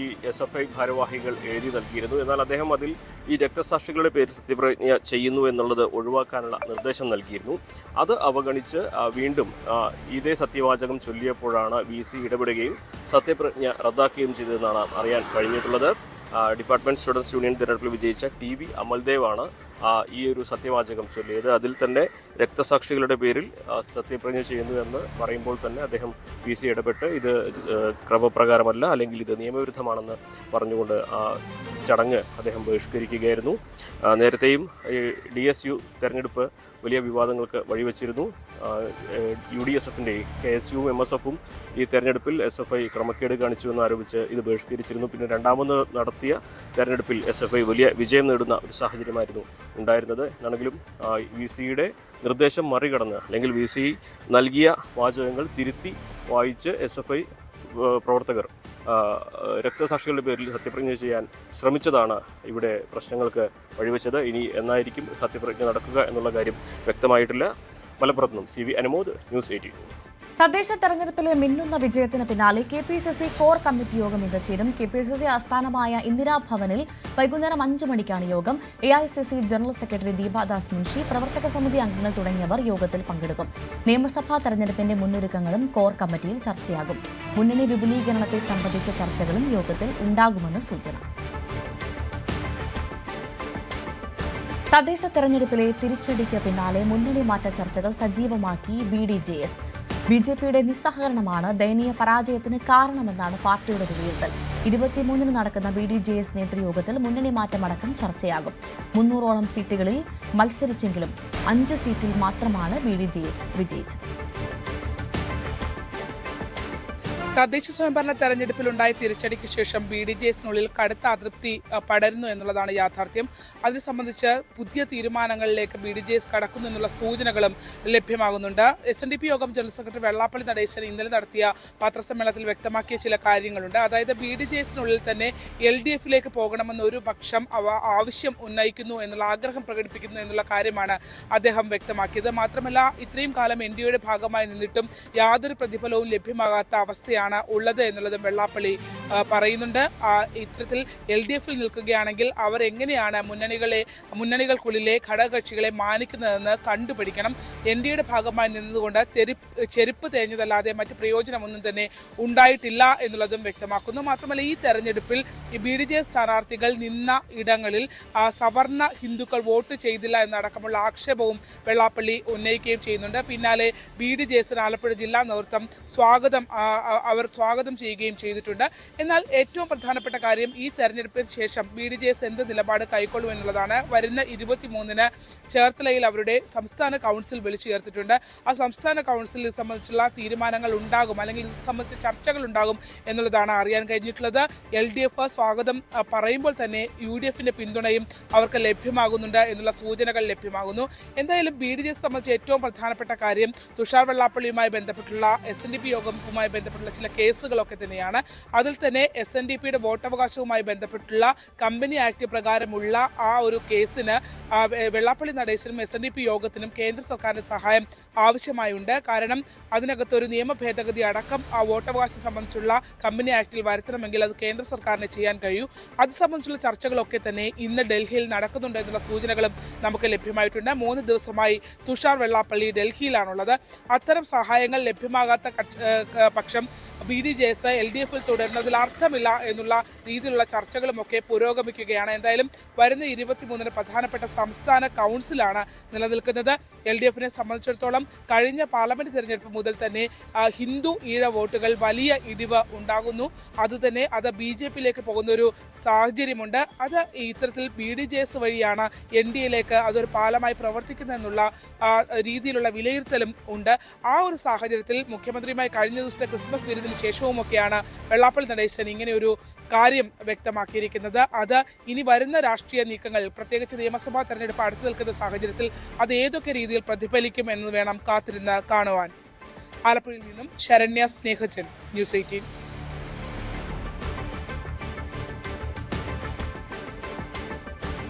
ഈ SFI ഭാരവാഹികൾ എഴുതി നൽകിയിരുന്നു. എന്നാൽ അദ്ദേഹം അതിൽ ഈ രക്തസാക്ഷികളുടെ പേരിൽ സത്യപ്രതിജ്ഞ ചെയ്യുന്നു എന്നുള്ളത് ഒഴിവാക്കാനുള്ള നിർദ്ദേശം നൽകിയിരുന്നു. അത് അവഗണിച്ച് വീണ്ടും ഇതേ സത്യവാചകം ചൊല്ലിയപ്പോഴാണ് VC ഇടപെടുകയും സത്യപ്രതിജ്ഞ റദ്ദാക്കുകയും ചെയ്തതെന്നാണ് അറിയാൻ കഴിഞ്ഞിട്ടുള്ളത്. ഡിപ്പാർട്ട്മെന്റ് സ്റ്റുഡൻസ് യൂണിയൻ തിരഞ്ഞെടുപ്പിൽ വിജയിച്ച TV അമൽദേവാണ് ഈ ഒരു സത്യവാചകം ചൊല്ലിയത്. അതിൽ തന്നെ രക്തസാക്ഷികളുടെ പേരിൽ സത്യപ്രതിജ്ഞ ചെയ്യുന്നു എന്ന് പറയുമ്പോൾ തന്നെ അദ്ദേഹം VC ഇടപെട്ട് ഇത് ക്രമപ്രകാരമല്ല, അല്ലെങ്കിൽ ഇത് നിയമവിരുദ്ധമാണെന്ന് പറഞ്ഞുകൊണ്ട് ചടങ്ങ് അദ്ദേഹം ബഹിഷ്കരിക്കുകയായിരുന്നു. നേരത്തെയും DSU തെരഞ്ഞെടുപ്പ് വലിയ വിവാദങ്ങൾക്ക് വഴിവെച്ചിരുന്നു. UDSFിൻ്റെയും KSUവും MSFും ഈ തെരഞ്ഞെടുപ്പിൽ SFI ക്രമക്കേട് കാണിച്ചുവെന്ന് ആരോപിച്ച് ഇത് ബഹിഷ്കരിച്ചിരുന്നു. പിന്നെ രണ്ടാമത് നടത്തിയ തെരഞ്ഞെടുപ്പിൽ SFI വലിയ വിജയം നേടുന്ന ഒരു സാഹചര്യമായിരുന്നു ഉണ്ടായിരുന്നത്. എന്നാണെങ്കിലും VCയുടെ നിർദ്ദേശം മറികടന്ന്, അല്ലെങ്കിൽ VC നൽകിയ വാചകങ്ങൾ തിരുത്തി വായിച്ച് SFI പ്രവർത്തകർ രക്തസാക്ഷികളുടെ പേരിൽ സത്യപ്രതിജ്ഞ ചെയ്യാൻ ശ്രമിച്ചതാണ് ഇവിടെ പ്രശ്നങ്ങൾക്ക് വഴിവെച്ചത്. ഇനി എന്നായിരിക്കും സത്യപ്രതിജ്ഞ നടക്കുക എന്നുള്ള കാര്യം വ്യക്തമായിട്ടില്ല. മലപ്പുറത്ത് നിന്നും CV അനുമോദ്, News 18. തദ്ദേശ തെരഞ്ഞെടുപ്പിലെ മിന്നുന്ന വിജയത്തിന് പിന്നാലെ KPCC കോർ കമ്മിറ്റി യോഗം ഇന്ന് ചേരും. KPCC ആസ്ഥാനമായ ഇന്ദിരാഭവനിൽ വൈകുന്നേരം 5 മണിക്കാണ് യോഗം. AICC general secretary Deepa Das Munshi, പ്രവർത്തക സമിതി അംഗങ്ങൾ തുടങ്ങിയവർ യോഗത്തിൽ പങ്കെടുക്കും. നിയമസഭാ തെരഞ്ഞെടുപ്പിന്റെ മുന്നൊരുക്കങ്ങളും കോർ കമ്മിറ്റിയിൽ ചർച്ചയാകും. മുന്നണി വിപുലീകരണത്തെ സംബന്ധിച്ച ചർച്ചകളും യോഗത്തിൽ ഉണ്ടാകുമെന്ന് സൂചന. തദ്ദേശ തെരഞ്ഞെടുപ്പിലെ തിരിച്ചടിക്ക് പിന്നാലെ മുന്നണി മാറ്റ ചർച്ചകൾ സജീവമാക്കി BDJS. BJPയുടെ നിസ്സഹകരണമാണ് ദയനീയ പരാജയത്തിന് കാരണമെന്നാണ് പാർട്ടിയുടെ വിലയിരുത്തൽ. 23-ന് നടക്കുന്ന BDJS നേതൃയോഗത്തിൽ മുന്നണി മാറ്റമടക്കം ചർച്ചയാകും. 300ഓളം സീറ്റുകളിൽ മത്സരിച്ചെങ്കിലും 5 സീറ്റിൽ മാത്രമാണ് BDJS വിജയിച്ചത്. തദ്ദേശ സ്വയംഭരണ തെരഞ്ഞെടുപ്പിലുണ്ടായ തിരിച്ചടിക്ക് ശേഷം BDJSനുള്ളിൽ കടുത്ത അതൃപ്തി പടരുന്നു എന്നുള്ളതാണ് യാഥാർത്ഥ്യം. അതിനെ സംബന്ധിച്ച് പുതിയ തീരുമാനങ്ങളിലേക്ക് BDJS കടക്കുന്നു എന്നുള്ള സൂചനകളും ലഭ്യമാകുന്നുണ്ട്. SNDP യോഗം ജനറൽ സെക്രട്ടറി വെള്ളാപ്പള്ളി നടേശൻ ഇന്നലെ നടത്തിയ പത്രസമ്മേളനത്തിൽ വ്യക്തമാക്കിയ ചില കാര്യങ്ങളുണ്ട്. അതായത് BDJSനുള്ളിൽ തന്നെ LDFിലേക്ക് പോകണമെന്ന് ഒരു പക്ഷം ആവശ്യം ഉന്നയിക്കുന്നു എന്നുള്ള ആഗ്രഹം പ്രകടിപ്പിക്കുന്നു എന്നുള്ള കാര്യമാണ് അദ്ദേഹം വ്യക്തമാക്കിയത്. മാത്രമല്ല, ഇത്രയും കാലം NDAയുടെ ഭാഗമായി നിന്നിട്ടും യാതൊരു പ്രതിഫലവും ലഭ്യമാകാത്ത അവസ്ഥയാണ് ഉള്ളത് എന്നുള്ളതും വെള്ളാപ്പള്ളി പറയുന്നുണ്ട്. ഇത്തരത്തിൽ LDFിൽ നിൽക്കുകയാണെങ്കിൽ അവർ എങ്ങനെയാണ് മുന്നണികൾക്കുള്ളിലെ ഘടകകക്ഷികളെ മാനിക്കുന്നതെന്ന് കണ്ടുപിടിക്കണം. NDAയുടെ ഭാഗമായി നിന്നതുകൊണ്ട് ചെരുപ്പ് തേഞ്ഞതല്ലാതെ മറ്റ് പ്രയോജനമൊന്നും തന്നെ ഉണ്ടായിട്ടില്ല എന്നുള്ളതും വ്യക്തമാക്കുന്നു. മാത്രമല്ല, ഈ തെരഞ്ഞെടുപ്പിൽ BDJS സ്ഥാനാർത്ഥികൾ നിന്ന ഇടങ്ങളിൽ സവർണ ഹിന്ദുക്കൾ വോട്ട് ചെയ്തില്ല എന്നടക്കമുള്ള ആക്ഷേപവും വെള്ളാപ്പള്ളി ഉന്നയിക്കുകയും ചെയ്യുന്നുണ്ട്. പിന്നാലെ BDJSന് ആലപ്പുഴ ജില്ലാ നേതൃത്വം സ്വാഗതം ചെയ്യുകയും ചെയ്തിട്ടുണ്ട്. എന്നാൽ ഏറ്റവും പ്രധാനപ്പെട്ട കാര്യം, ഈ തെരഞ്ഞെടുപ്പിന് ശേഷം BDJS എന്ത് നിലപാട് കൈക്കൊള്ളും എന്നുള്ളതാണ്. വരുന്ന 23-ന് ചേർത്തലയിൽ അവരുടെ സംസ്ഥാന കൗൺസിൽ വിളിച്ചു ചേർത്തിട്ടുണ്ട്. ആ സംസ്ഥാന കൗൺസിൽ ഇത് സംബന്ധിച്ചുള്ള തീരുമാനങ്ങൾ ഉണ്ടാകും, അല്ലെങ്കിൽ ഇത് സംബന്ധിച്ച ചർച്ചകൾ ഉണ്ടാകും എന്നുള്ളതാണ് അറിയാൻ കഴിഞ്ഞിട്ടുള്ളത്. LDF സ്വാഗതം പറയുമ്പോൾ തന്നെ UDFിന്റെ പിന്തുണയും അവർക്ക് ലഭ്യമാകുന്നുണ്ട് എന്നുള്ള സൂചനകൾ ലഭ്യമാകുന്നു. എന്തായാലും BDJS സംബന്ധിച്ച് ഏറ്റവും പ്രധാനപ്പെട്ട കാര്യം തുഷാർ വെള്ളാപ്പള്ളിയുമായി ബന്ധപ്പെട്ടുള്ള SNDP യോഗവുമായി ബന്ധപ്പെട്ടുള്ള ചില കേസുകളൊക്കെ തന്നെയാണ്. അതിൽ തന്നെ SNDPയുടെ വോട്ടവകാശവുമായി ബന്ധപ്പെട്ടുള്ള കമ്പനി ആക്ട് പ്രകാരമുള്ള ആ ഒരു കേസിന് വെള്ളാപ്പള്ളി നടേശനും SNDP യോഗത്തിനും കേന്ദ്ര സർക്കാരിന്റെ സഹായം ആവശ്യമായുണ്ട്. കാരണം അതിനകത്തൊരു നിയമ ഭേദഗതി അടക്കം ആ വോട്ടവകാശം സംബന്ധിച്ചുള്ള കമ്പനി ആക്ടിൽ വരുത്തണമെങ്കിൽ അത് കേന്ദ്ര സർക്കാരിന് ചെയ്യാൻ കഴിയൂ. അത് സംബന്ധിച്ചുള്ള ചർച്ചകളൊക്കെ തന്നെ ഇന്ന് ഡൽഹിയിൽ നടക്കുന്നുണ്ട് എന്നുള്ള സൂചനകളും നമുക്ക് ലഭ്യമായിട്ടുണ്ട്. 3 ദിവസമായി തുഷാർ വെള്ളാപ്പള്ളി ഡൽഹിയിലാണുള്ളത്. അത്തരം സഹായങ്ങൾ ലഭ്യമാകാത്ത പക്ഷം BDJS LDFിൽ തുടരുന്നതിൽ അർത്ഥമില്ല എന്നുള്ള രീതിയിലുള്ള ചർച്ചകളുമൊക്കെ പുരോഗമിക്കുകയാണ്. എന്തായാലും വരുന്ന 23-ന് പ്രധാനപ്പെട്ട സംസ്ഥാന കൗൺസിലാണ് നിലനിൽക്കുന്നത്. LDFിനെ സംബന്ധിച്ചിടത്തോളം കഴിഞ്ഞ പാർലമെന്റ് തെരഞ്ഞെടുപ്പ് മുതൽ തന്നെ ഹിന്ദു ഈഴ വോട്ടുകൾ വലിയ ഇടിവ് ഉണ്ടാകുന്നു. അതുതന്നെ അത് BJPയിലേക്ക് പോകുന്ന ഒരു സാഹചര്യമുണ്ട്. അത് ഇത്തരത്തിൽ BDJS വഴിയാണ് NDAയിലേക്ക് അതൊരു പാലമായി പ്രവർത്തിക്കുന്നതെന്നുള്ള രീതിയിലുള്ള വിലയിരുത്തലും ഉണ്ട്. ആ ഒരു സാഹചര്യത്തിൽ മുഖ്യമന്ത്രിയുമായി കഴിഞ്ഞ ദിവസത്തെ ക്രിസ്മസ് വിരുന്നിന് ശേഷവുമൊക്കെയാണ് വെള്ളാപ്പള്ളി നടേശൻ ഇങ്ങനെ ഒരു കാര്യം വ്യക്തമാക്കിയിരിക്കുന്നത്. അത് ഇനി വരുന്ന രാഷ്ട്രീയ നീക്കങ്ങൾ, പ്രത്യേകിച്ച് നിയമസഭാ തെരഞ്ഞെടുപ്പ് അടുത്തു നിൽക്കുന്ന സാഹചര്യത്തിൽ അത് ഏതൊക്കെ രീതിയിൽ പ്രതിഫലിക്കും എന്ന് വേണം കാത്തിരുന്ന് കാണുവാൻ. ആലപ്പുഴയിൽ നിന്നും ശരണ്യ സ്നേഹജൻ, ന്യൂസ് 18.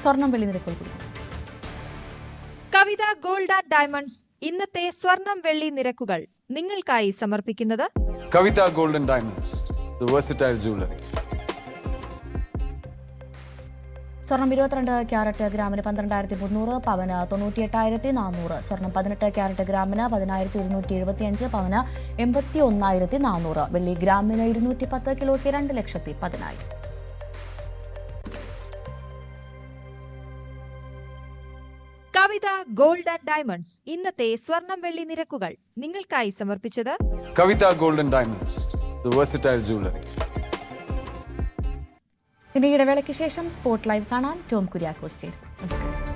സ്വർണം വെള്ളി നിരക്കുകൾ. കവിത ഗോൾഡ് ആൻഡ് ഡയമണ്ട്സ് ഇന്നത്തെ സ്വർണം വെള്ളി നിരക്കുകൾ നിങ്ങൾക്കായി സമർപ്പിക്കുന്നത് Kavitha gold and diamonds, the versatile jewellery. സ്വർണം 22 ക്യാരറ്റ് ഗ്രാമിന് 12,300, പവന് 98,400. സ്വർണം 18 ക്യാരറ്റ് ഗ്രാമിന് 10,275, പവന് 81,400. വെള്ളി ഗ്രാമിന് 210, കിലോയ്ക്ക് 2,10,000. കവിത ഗോൾഡ് ആൻഡ് ഡയമണ്ട്സ് ഇന്നത്തെ സ്വർണം വെള്ളി നിരക്കുകൾ നിങ്ങൾക്കായി സമർപ്പിച്ചത് Kavitha gold and diamonds, the versatile jewellery. ഇനി ഇടവേളയ്ക്ക് ശേഷം സ്പോട്ട് ലൈവ് കാണാം. ടോം കുര്യാക്കോസ് ചേരും. നമസ്കാരം.